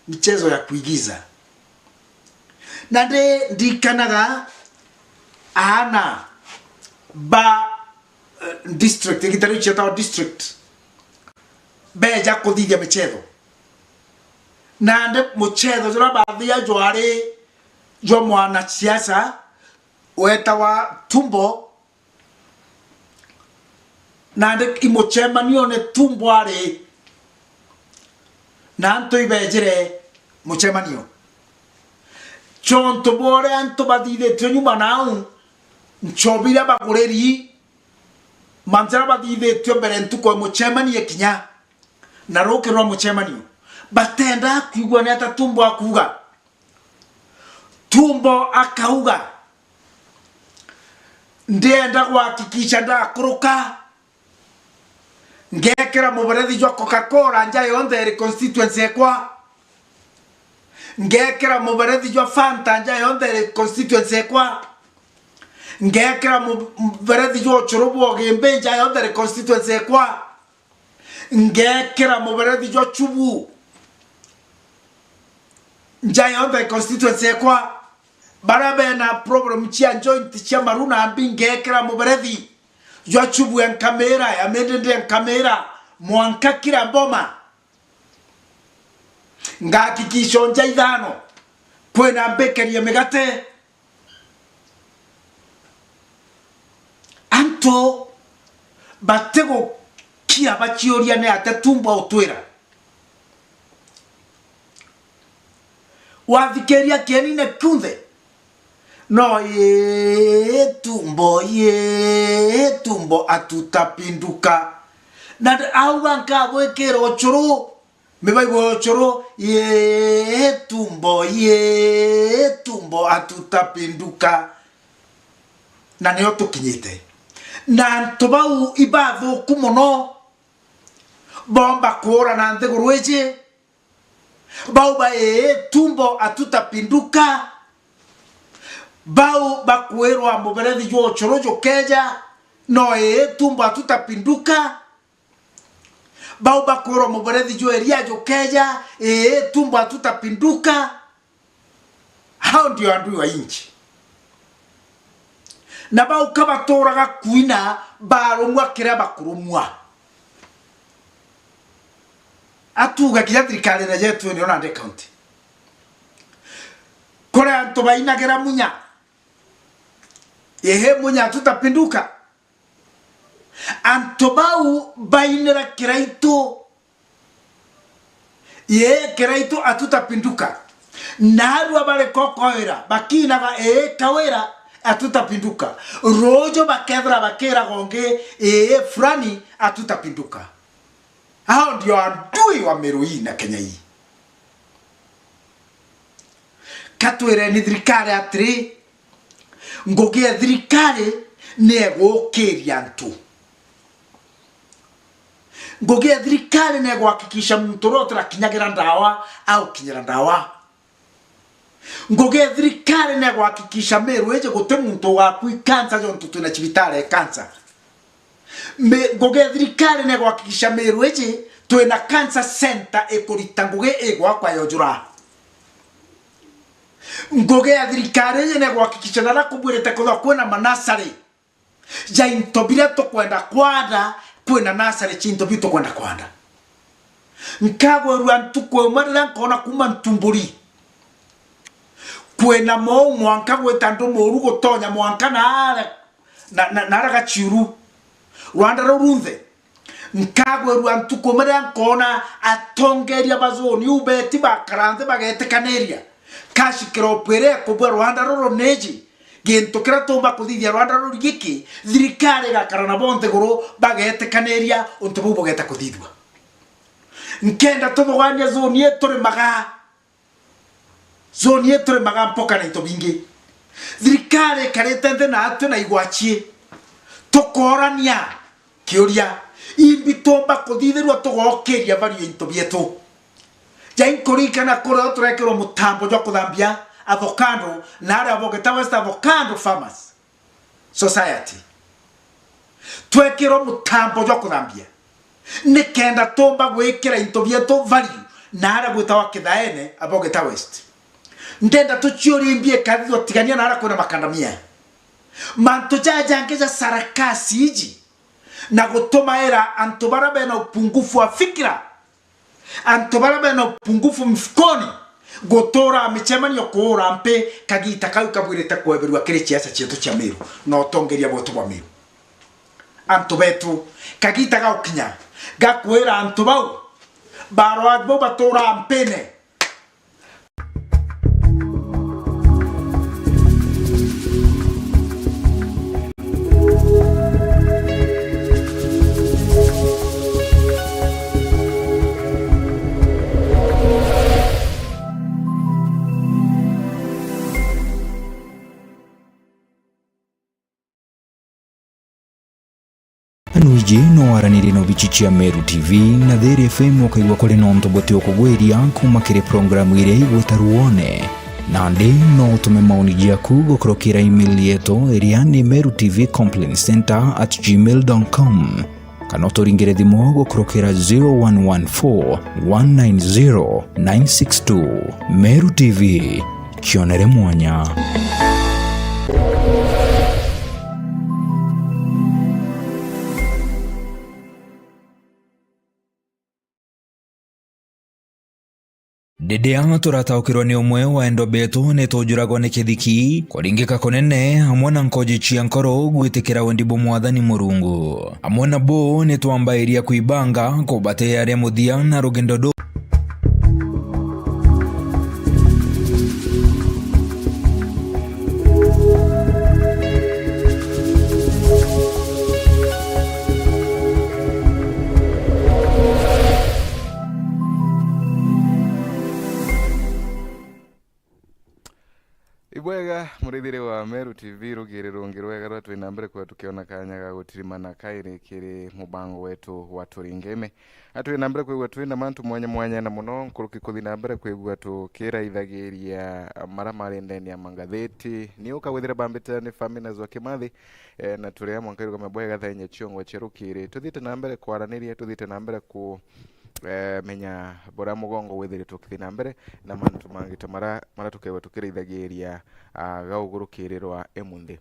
michezo ya kuigiza nande ndikanaga ana ba district egitare cheta district beja kodithia michezo nande muchezo jora bathia jware jo mwana siasa wetawa tumbo nande imochemanio ne tumbo are nanto ibejere mochemanio chonto bore anto badide tonyuma nau nchobira bagoreri manzara badide tyombere ntuko mochemani ekinya narokerwa mochemanio batenda kwigwa ne ata tumbo akuga tumbo akauga ndenda kuhakikisha ndakoroka ngekera mubarethi jwa Coca-Cola nja yonde eri constituency ekwa ngekera mubarethi jwa Fanta nja yonde eri constituency ekwa ngekera mubarethi jwa chorobo gembe nja yonde eri constituency ekwa ngekera mubarethi jwa chubu nja yonde eri constituency ekwa barabe na problem chia joint chia maruna ambi ngekera mubarethi jwa chubu ya kamera ya medende ya kamera mwanka kila boma ngaki kishonja idhano kwena bakery ya megate anto batego kia bachioria ne atatumba otwera wathikeria kieni ne kunthe no ye tumbo atutapinduka na auga nkabo ekero ochoro mebaibo ochoro ye tumbo atutapinduka na neo tukinyite na ntobau ibadho kumono bomba kora na nthegurweje bauba tumbo atutapinduka bau bakuerwa muberethi jo chorojo keja no tumbo atutapinduka bau bakuerwa muberethi jo eria jo keja tumbo atutapinduka hao ndio andu wa inchi na bau kabatoraga kuina baromwa kira bakurumwa atuga kiatrikale na jetu ni ona de county kore anto baina gera munya ehe munya tutapinduka antobau bainera kiraito kiraito atutapinduka naru abale kokoera bakinaga kawera atutapinduka rojo bakedra bakera gonge frani atutapinduka hao ndio adui wa Meru na Kenya hii katwere ni thirikari atri ngoge thirikari nego keriantu ngoge thirikari nego hakikisha mtorotra kinyagira ndawa au kinyira ndawa ngoge thirikari nego hakikisha Meru eje gote muntu wa kansa jontu tuna chibitare kansa ngoge thirikari nego hakikisha Meru eje twena cancer center ekoritanguge egwa kwa yojura ngoge ya thirikari yene gwakikisha na kubwirete kutha kwena manasari ja intobire to kwenda kwanda kwena nasari chintobi to kwenda kwanda nkagwe ruantu kwe marira nkona kuma ntumburi kwena mo mwanka gwetando moru gotonya mwanka na raga chiru rwanda rurunthe nkagwe ruantu kwe marira nkona atongeria bazoni ubeti bakarante bagete kaneria kashi kiropere kubwa Rwanda roro neji gento kira tomba kuthithia Rwanda roro giki thirikari gakarana bonte goro bagete kaneria untubu bogeta kuthithwa nkenda tuthugania zone yetu ri maga mpoka na into bingi thirikari karete nthi na atu na igwachie tukorania kiuria imbi tomba kuthithirwa tugokeria bari into bietu jain kurikana kura turekero mutambo jwa kuthambia avocado na ara avocado West Avocado Farmers Society twekero mutambo jwa kuthambia nikenda tomba gwikira into bietu value na ara gwitawa kithaene avocado West ndenda tuchiori mbie kadhi otigania na ara kuna makandamia manto jajangeja sarakasi iji na gutuma era antobara na upungufu wa fikira antobara na upungufu mfukoni gotora michemanio kuura mpe kagita kau kabwirete kweberwa kire chiasa chietu cha Meru no tongeria boto bwa Meru antobetu kagita gaukinya gakwera antobau barwa bo batora mpene Anuiji no waraniri no bichichia Meru TV na There FM wakaigwa kule nonto bote okugweria kuma kire programu ire igwetaruone na ndi no tume maoni jaku gukurokira email yetu eriani merutv@gmail.com kana turingire thimo gukurokira 0114 190 962 Meru TV kionere mwanya. Dedea turataukirwo ni umwe wa endo betu ni tujuragwo ni kithiki kuringika kunene hamwe na nkoji cia nkoro gwitikira wendibo mwathani Murungu hamwe na bo ni twambairia kuibanga kubate yare muthia na rugendo Ibwega murithire wa Meru TV rugire rungirwega rwa twina mbere kwa tukiona kanya ga gutirimana kaire kiri mubango wetu wa turingeme atwina mbere kwa twina mantu mwanya na muno nkuruki kuthina mbere kwa tukira ithagiria maramari ndeni ya mangatheti ni ukawithira bambita ni famina zwa kimathi na turia mwankairo kama bwega thanye chiongo cherukire tuthite na mbere kwaraniria tuthite na mbere ku menya bora mugongo wethire tukithina mbere na mantu mangita mara tukewa tukirithagiria gaugurukirwa emunthi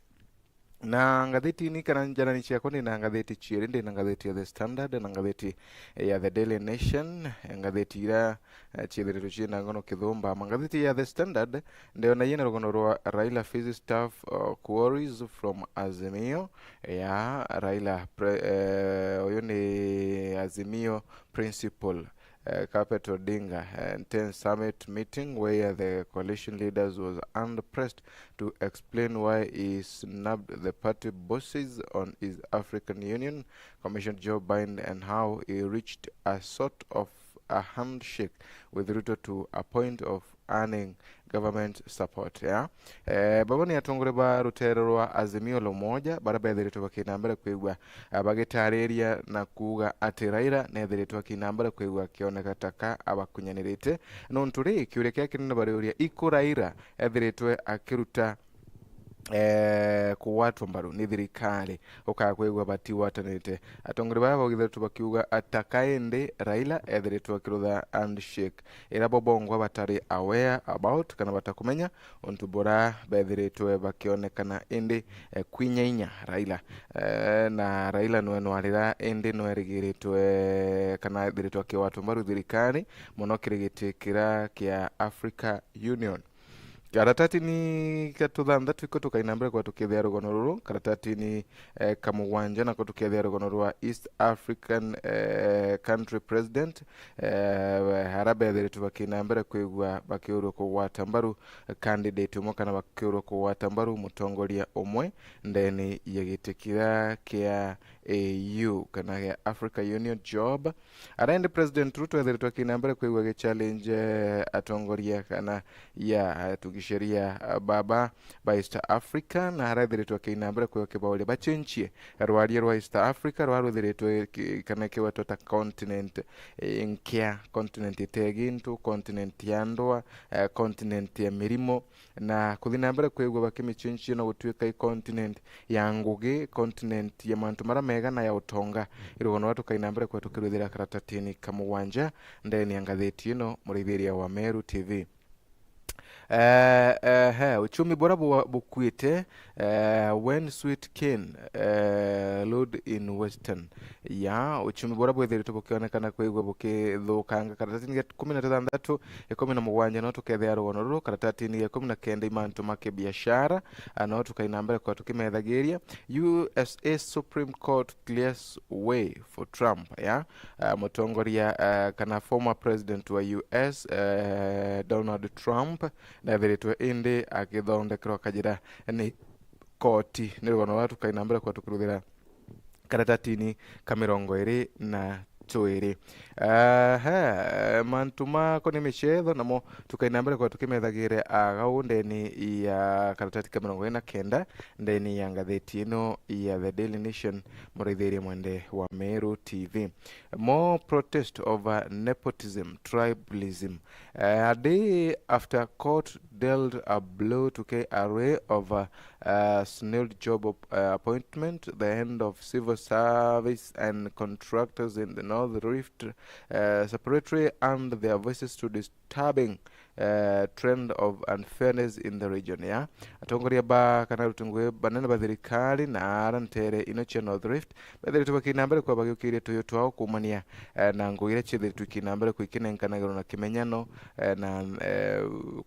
na ngatheti ni kana njana ni ciakwa ni na ngatheti cieri na ngatheti ya The Standard na ngatheti ya The Daily Nation ngatheti ira ciethire ciina ngono kithumba ngatheti ya The Standard ndio na yena rogono rwa Raila Fizi staff queries from Azimio ya Raila oyo ni Azimio principal Capital Dinga 10 summit meeting where the coalition leaders was pressed to explain why he snubbed the party bosses on his African Union Commission Joe Biden and how he reached a sort of a handshake with Ruto to a point of earning government support baba ni atongore ba rutero rwa Azimio lomoja baraba yethiritwe bakinambere kwigwa bagitariria na kuga ati Raila nethiritwe bakinambere kwigwa kioneka taka abakunyanirite no nturi kiurekia kinene bariuria ikuraira ethiritwe akiruta ku watu mbaru ni thirikari ukakwegwa bati watanite atongore baba bagithiritwe bakiuga atakaende Raila ethiritwe akirutha handshake ira bobongo batari aware about kana batakumenya ontu bora bethiritwe bakionekana indi kwinyainya Raila na Raila no arira indi no erigiritwe kana ethiritwe ki watu mbaru thirikari muno kirigitikira kia Africa Union karatatini katuthandatu iko tukainambira kwa tukethia rugono ruru karatatini kamugwanja nako tukethia rugono rwa East African country president harabethiritwe bakinambira kwigua bakiurwo kugwata mbaru candidate umwe kana bakiurwo kugwata mbaru mutongoria umwe ndeni yagitikira kia AU kana ya Africa Union job araende president Ruto ethiritwe akinambira kwigua ge challenge atongoria kana ya tugisheria baba ba East Africa na harathiritwe akinambira kwigua kibaule bachenchie rwarie rwa East Africa rwaruthiritwe kana kiwa tota continent inkia continent itegintu continent ya ndoa continent ya mirimo na kuthinambira kwigua bakimichenchie no gutwika continent ya ngugi continent ya mantu mara mega na ya utonga irugono watu kainambira kwa tukiruthira karatatini kamugwanja ndeni ya ngatheti ino murithiria wa Meru TV. Uchumi bora bukwite when sweet cane load in western ya uchumi bora bwethiritwe bukionekana kwigwa bukithukanga karatatini ya 16 17 no tukethia rugono ruru karatatini ya 19 imantu make biashara no tukainambira kwa tukimethagiria USA Supreme Court clears way for Trump ya mutongoria kana former president wa US Donald Trump na thiritwe indi agithondekerwa kajira ni koti ni rugono watu kainambira kwa tukuruthira karatatini kamirongo iri na twiri mantu mako ni michetho namo tukainambira kwa tukimethagire agau ndeni ya karatati kamirongo iri na kenda ndeni ya ngatheti ino ya The Daily Nation murithiria mwende wa Meru TV. More protest over nepotism tribalism a day after court dealt a blow to KRA over snailed job appointment, the end of civil service and contractors in the North Rift separately and their voices to disturbing trend of unfairness in the region ya atongoria ba kana rutungwe banene ba thirikari na arantere inoche North Rift bethiritwe bakinambere kwa bagiukirie tuyo twao kumania na ngugire chithiritwe kinambere kwikinenkanagiro na kimenyano na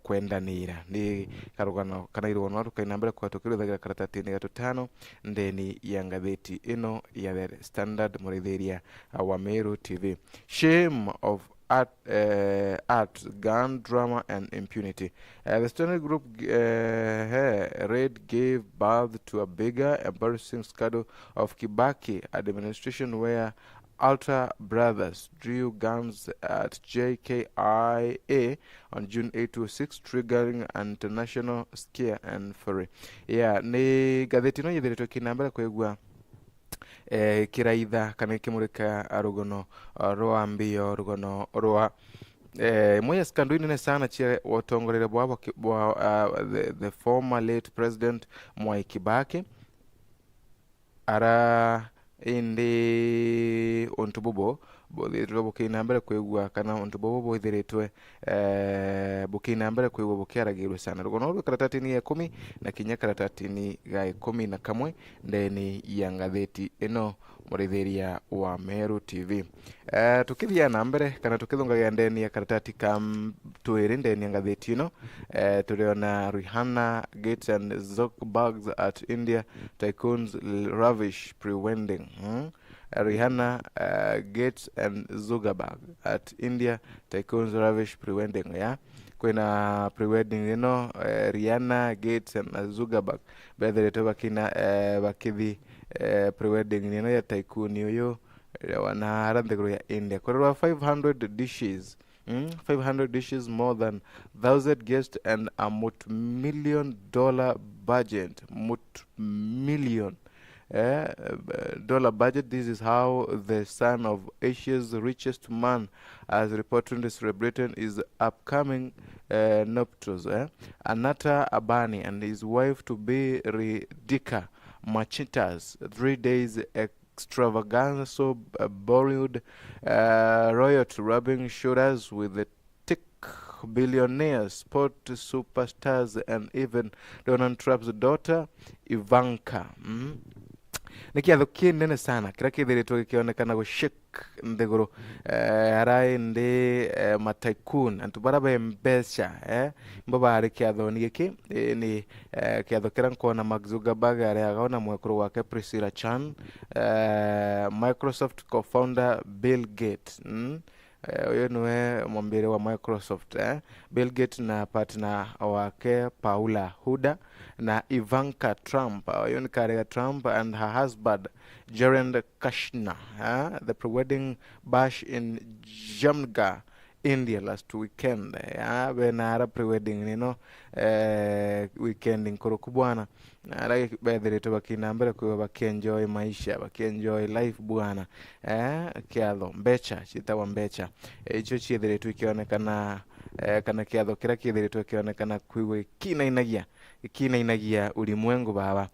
kwendanira ni karugano kana irono tukainambere kwa tukirithagira karatatini gatutano ndeni ya ngatheti ino ya The Standard murithiria wa Meru TV. Shame of art, gun, drama, and impunity. The Standard Group raid gave birth to a bigger, embarrassing scandal of Kibaki administration where Alta Brothers drew guns at JKIA on June 826, triggering international scare and fury. Yeah, ni gatheti no yithiritwe kinambira kwigua kiraitha kana kimurika rugono rwa mbio rugono rwa moya skanduni ne sana chia watongorere bwa the former late president Mwai Kibaki ara indi ontubobo bothiritwe bukinambere kwigua kana ontubobo bothiritwe bukinambere kwigua bukiaragirwe sana rugono rwa karatatini ya 10 na kinya karatatini ga 11 ndeni ya ngatheti ino murithiria wa Meru TV. Tukithia na mbere kana tukithungagia ndeni ya karatati kam twiri ndeni ya ngatheti ino turiona Rihanna Gates and Zuckerberg at India tycoons ravish pre-wedding. Rihanna Gates and Zuckerberg at India tycoons ravish pre-wedding ya kwina pre-wedding ino Rihanna Gates and Zuckerberg bethiritwe bakina bakithi pre-wedding ino ya tycoon uyu wana haranthiguru ya India kwa 500 dishes 500 dishes, more than 1,000 guests, and a multi-million-dollar budget. Dollar budget. This is how the son of Asia's richest man, as reportedly celebrating his upcoming nuptials. Anata Abani and his wife to be Ridika Machitas 3 days extravaganza, so Bollywood royalty rubbing shoulders with the tech billionaires, sport superstars, and even Donald Trump's daughter Ivanka. nä kä atho kä nene sana kä rä a kä thä rä two gä kä onekana gå nthä gå rå araä ndä mataikun antå bara be mbeca mbo barä kä athoni gä kä nä kä atho kä rä a nkona Mark Zuckerberg arä agaona mwekå rå wake Priscilla Chan, Microsoft co-founder Bill Gates huyo niwe mwambiri wa Microsoft Bill Gates na partner wake Paula Huda na Ivanka Trump, huyo ni Karega Trump and her husband Jared Kushner, the pre-wedding bash in Jamnagar, India last weekend. Benara pre-wedding nino weekend nkoro kubwana ara bethiritwe bakinambere kwiwa bakienjoy maisha bakienjoy life bwana kiatho mbeca citagwa mbeca icio ciithiritwe ikionekana kana kiatho kiria kithiritwe kionekana kwiwa kinainagia ulimwengu baba.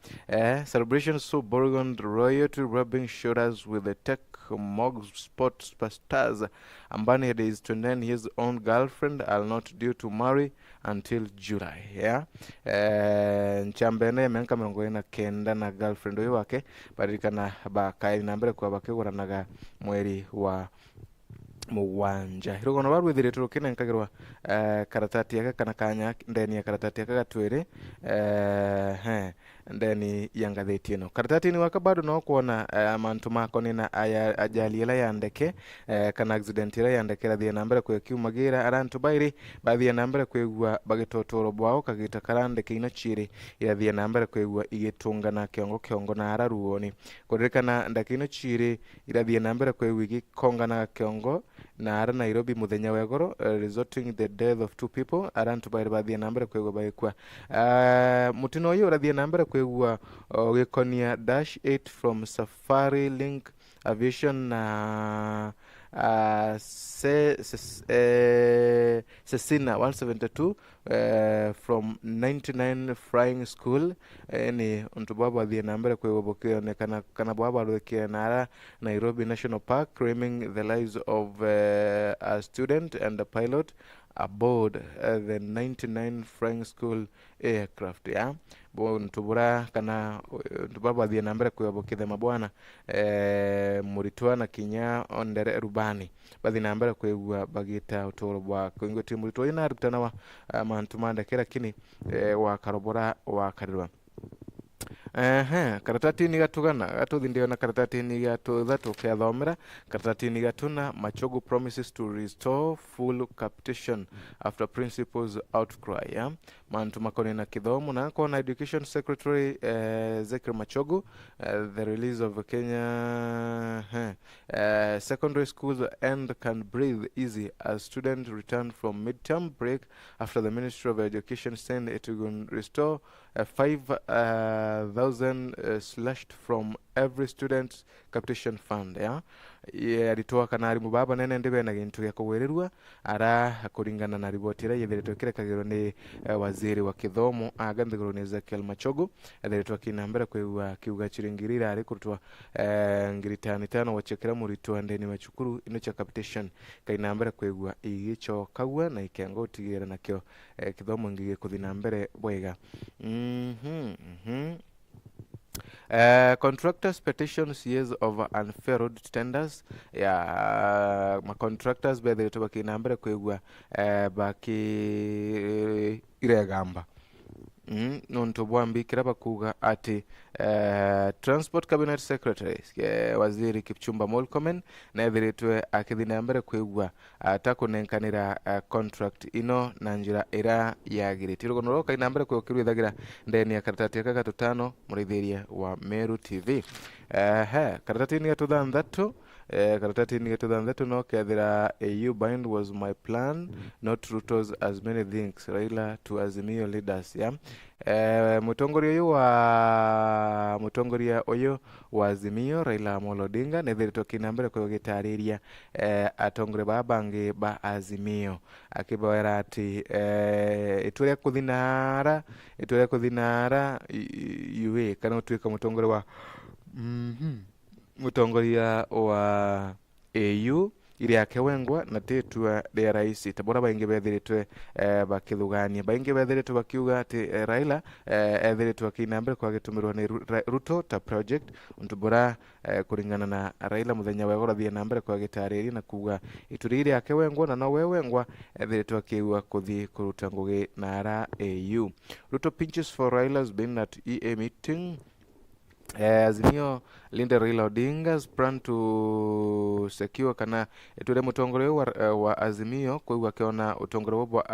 Celebrations so Burgund royalty rubbing shoulders with the tech mog sport superstars. Ambani had his 29 years own girlfriend are not due to marry until July. Nchambene menka 29 na girlfriend uyu wake barikana bakairi na mbere kwa bakiguranaga mweri wa mugwanja hirugono barwithiritwe rukine nkagirwa karatati yake kana kanya ndeni ya karatati yake gatwiri ndeni yangatheti ino karatati ni waka bado no kuona mantu makoni na ajali ila ya ndeke kana accident ila ya ndeke rathia nambere kwe kiumagira arantu bairi bathia nambere kwegwa bagitotoro bwao kagita karandeke ino chiri irathia nambere kwegwa igitungana kiongo na araruoni kuririkana ndeke ino chiri irathia nambere kwegwa igikongana kiongo na ara Nairobi muthenya wegoro resulting the death of 2 people arantu bairi bathia nambere kwegwa baikwa mutino uyu urathia nambere kwegwa gikonia dash 8 from Safari Link Aviation na Cessina 172 from 99 Flying School ni untu baba thia nambere kwegwa bokionekana kana baba rukia na Nairobi National Park claiming the lives of a student and a pilot aboard the 99 Flying School aircraft bo ntubura kana ntubaba thia nambere kwebokithe mabwana muritwa na kinya ondere rubani bathi nambere kwegwa bagita utoro bwa kwingoti muritwa ina rutana wa mantu mandekera kini wa karobora wa karirwa karatati ni gatugana gatuthi ndio na karatati ni gatutha tukiathomera karatati ni gatuna Machogu promises to restore full capitation after principals outcry mantu makoni na kithomo na kona education secretary Zekir Machogu the release of Kenya secondary schools and can breathe easy as students return from midterm break after the Ministry of Education said it will restore 5,000 slashed from every student's capitation fund alitoa kana rimu baba nene ndibe na gintu gya kugwirirwa ara kuringana na riboti ira yethiritwe kirekagirwo ni waziri wa kithomo aganthigirwo ni Ezekiel Machogu ethiritwe kinambere kwigwa kiuga chiringirira ari kurutwa ngiritani tano wachekera muritu ndeni wa chukuru ino cha capitation kainambere kwigwa igichokagwa na ikengo utigira nakyo kithomo ngige kuthina mbere bwega contractors petitions years of unfair road tenders ma contractors bethe bakinambere kwigwa baki iregamba nonto bwambikira bakuga ati Transport Cabinet Secretary waziri Kipchumba Murkomen na ethiritwe akithina mbere kwigwa atakunenkanira contract ino na njira ira yagiriti rugono roka ina mbere kwikirwithagira ndeni ya karatati ya gatutano murithiria wa Meru TV karatati ni gatuthanthatu karatati ni gatuthanthatu no kethira AU bind was my plan not Ruto's as many things Raila to Azimio leaders mutongoria uyu wa Azimio Raila Amolo Odinga nethirito kinambere kwa gitariria atongore babangi ba Azimio akibawera ati itwere kuthinara iwe kana utwika mutongoria wa mutongoria wa AU iri akewengwa na tetua de rais tabora baingi bethiritwe bakithugania baingi bethiritwe bakiuga ati Raila ethiritwe akinambere kwa gitumirwa ni Ruto ta project untubura kuringana na Raila muthenya wa gorathie nambere kwa gitariri na kuga ituriri akewengwa na no wewengwa ethiritwe akiwa kuthi kuruta ngugi na ara AU. Ruto pinches for Raila's been at EA meeting. Azimio Linda Raila Odinga's plan to secure kana eture mutongore wa Azimio kwa kiona utongore wa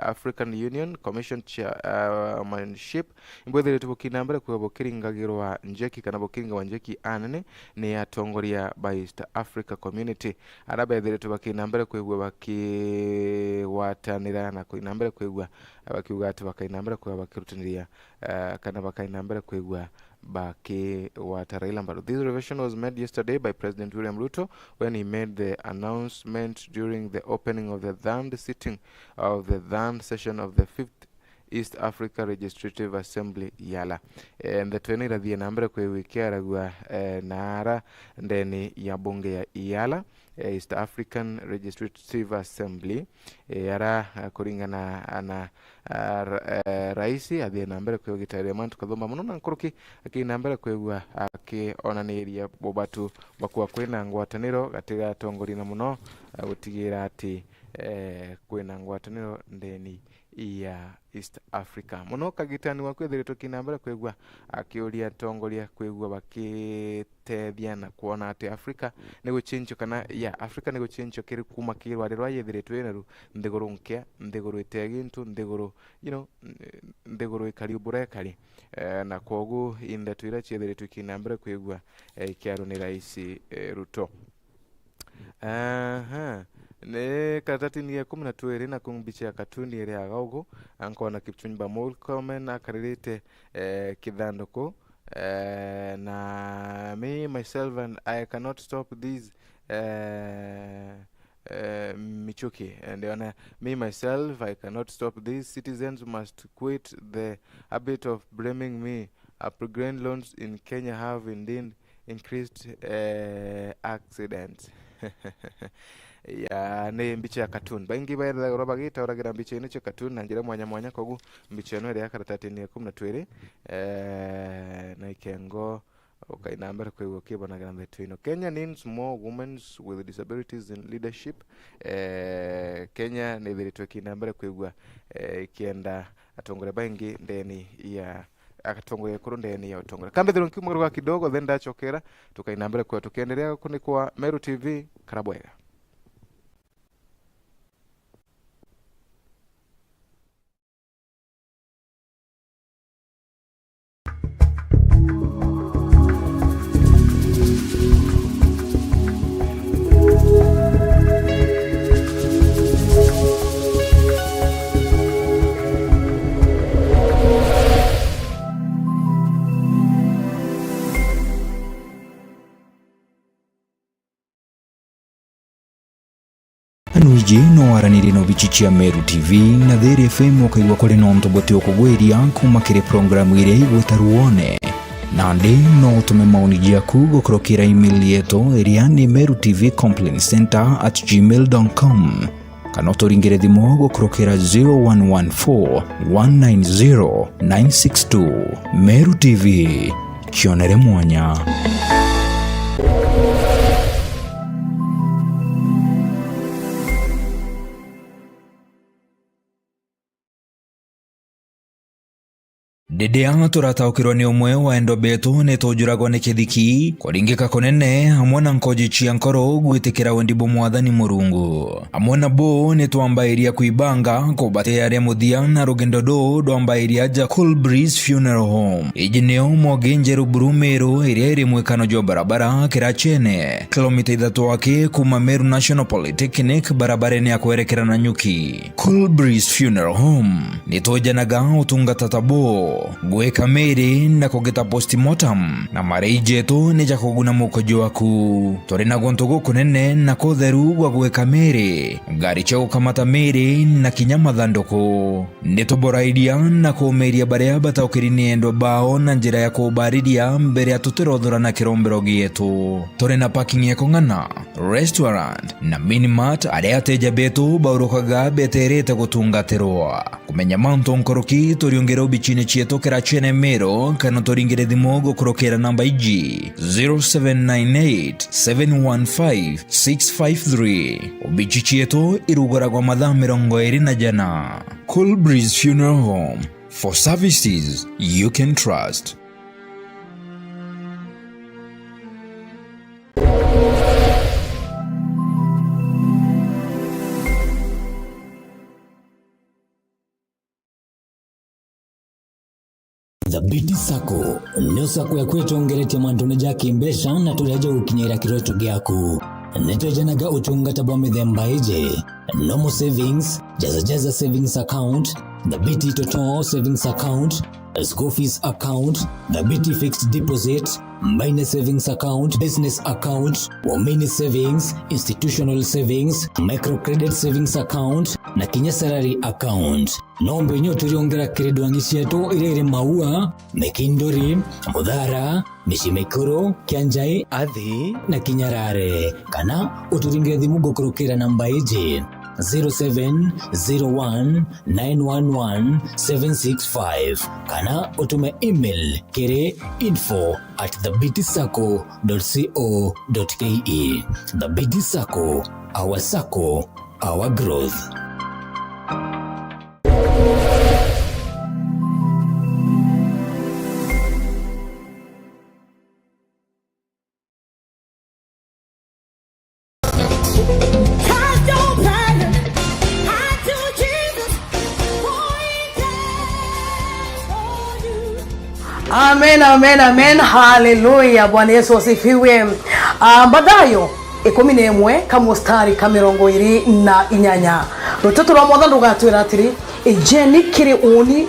African Union Commission chairmanship imbwethere tubukinambere kwa bokiringagiro wa njeki kana bokiringa wa njeki anene ni atongoria by East Africa Community arabethere tubakinambere kwa bakiwatanira na kuinambere kwa bakiuga ati bakainambere kwa bakirutiniria kana bakainambere kwa baki wata Raila Mbaro. This revelation was made yesterday by President William Ruto when he made the announcement during the opening of the third sitting of the third session of the 5th East Africa Legislative Assembly Yala. And the 20 radhi nambere kwa wiki aragua nara ndeni ya bunge ya Yala East African Legislative Assembly yara kuringana na raisi adhi nambere kwa gitare mantu kathoma muno na nkuruki akinambere kwa akionaniria bobatu bakwa kwina ngwataniro gatiga tongori na muno gutigira ati kwina ngwataniro ndeni ya East Africa muno kagitani wa kwethiritwo kinambere kwegwa akioria tongoria kwegwa bakitethia na kuona ati Africa ni guchincho kana ya Africa ni guchincho kiri kuma kirwa rwa yethiritwo ineru ndiguru nkia ndiguru itegintu ndiguru ndiguru ikari burekari na kogu inde twira chithiritwo kinambere kwegwa ikiaro ni rais Ruto. Ne katati ni 12 na kumbicha ya katuni ere agago ankona Kipchumba Murkomen akaririte kidhandoko na me myself and I cannot stop this Michuki and me myself I cannot stop this. Citizens must quit the habit of blaming me. Upgrade loans in Kenya have indeed increased accidents. Ya ne mbicha ya cartoon baingi bayira robagita oragira mbicha ine cha cartoon nangira mwanya kogu mbicha no ya karatati ni 12 na ikengo okainambere kwa kibona grande twino. Kenya needs more women with disabilities in leadership. Kenya ne thiritwe kinambere kwa kienda atongore baingi ndeni ya akatongore kuru ndeni ya utongore kambe thiro kimurwa kidogo then ndachokera tukainambere kwa tukiendelea kuni kwa Meru TV Karabwega. Anuiji no araniri no bichichia Meru TV na Theri FM okaigwa kuri no ntobote okugweria kuma kire programu ire igwetaruone na ndi no tume maoni yaku gukorokira email yetu iria ni merutv.complaintcenter@gmail.com kana turingire thimo gukorokira 0114 190 962. Meru TV kionere mwanya. Dedea turataukirwa ni umwe wa endo betu nitujuragwa ni kithiki kuringika konene hamwe na nkoji chia nkoro gwitikira wendibo mwathani Murungu hamwe na bo nitwambairia kuibanga kubate aria muthia na rugendo do ndwambairia ja Cool Breeze Funeral Home ijineo Mwagenjeru Meru iria iri mwikano jo barabara Kirachene kilomita 3 wake kuma Meru National Polytechnic barabareni ya kuerekera na Nyuki. Cool Breeze Funeral Home nitujanaga utungata tabo gwika miri na kugita postmortem na mareijetu ni jakuguna mukojo waku turi na gonto gukunene na kutheru gwa gwika miri ngari cha gukamata miri na kinya mathandũkũ nituboraidia na kumeria baria bataukirini endo bao na njira ya kubaridia mbere ya tutirothorana kirombero gietu turi na parking ya kung'ana restaurant na minimart aria ateja betu baurukaga beterete gutungatirwa kumenya manto nkoroki turiongera ubichine chieto kera chene Meru kana turingire thimo gukurokera namba iji 0798 715 653 ubichi chieto irugoragwa mathaa 24 Cool Breeze Funeral Home for services you can trust. The Biti Sacco nio sako ya kwetongeretie mantune jaki mbesha na tuleja ukinyira kiroto gyaku netejanaga utungata bwa mithemba ije normal savings, jaza savings account, the Biti Total savings account, school fees account, the Biti fixed deposit, minor savings account, business account, Wamini savings, institutional savings, microcredit savings account, na kinya salary account. Nombe nyo turiongera kiredo angisieto irere maua, mekindori, mudhara, mishimekuro, kianjai, adhi, na kinyarare. Kana uturingire thimu gukurukira namba ije 0701911765 kana utume email kere info@thebitisacco.co.ke. The Biti Sacco, our Sacco, our growth. Amen, amen, amen, hallelujah. Bwana Yesu asifiwe. Mathayo 11 kamustari ka 28 ruteto rwa mwathani rugatwira atiri ejeni kiri uni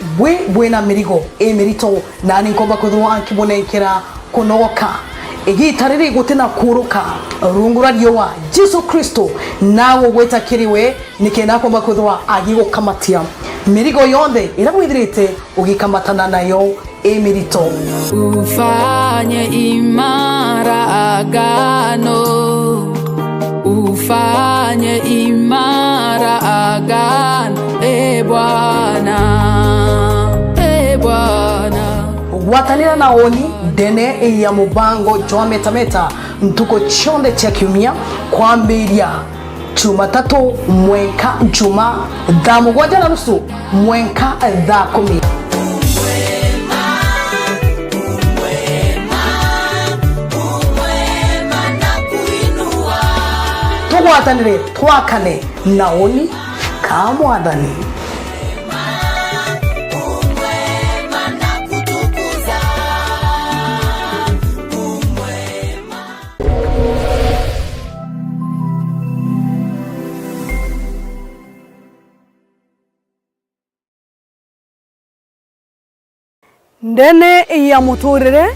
bwe na mirigo emirito nani nkomba kuthwa akibonekera kunoka igitariri gutina kuruka rungura ryowa Jesu Kristo nawo gweta kiriwe nikenda komba kuthwa agigukamatia mirigo yonde iramwithirite ugikamatana nayo emirito. Ufanye imara agano, ufanye imara agano, Bwana, Bwana. Watanira na oni dene ya mubango jwa metameta ntuko chonde cha kiumia kwa mbiria Jumatatu mwenka juma thaa 7:30 mwenka thaa 10. Tugwatanire twakane naoni kamwathani. Ndene ya muturire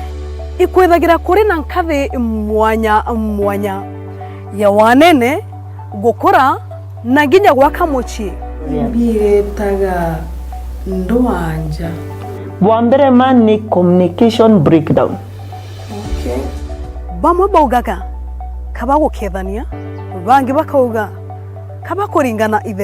ikwethagira kuri na nkathi mwanya ya wanene gukura na nginya gwaka muci bietaga ndwanja Bwambere man ni communication breakdown. Okay. Bamwe baugaga kaba gukethania bangi bakauga kaba kuringana ithe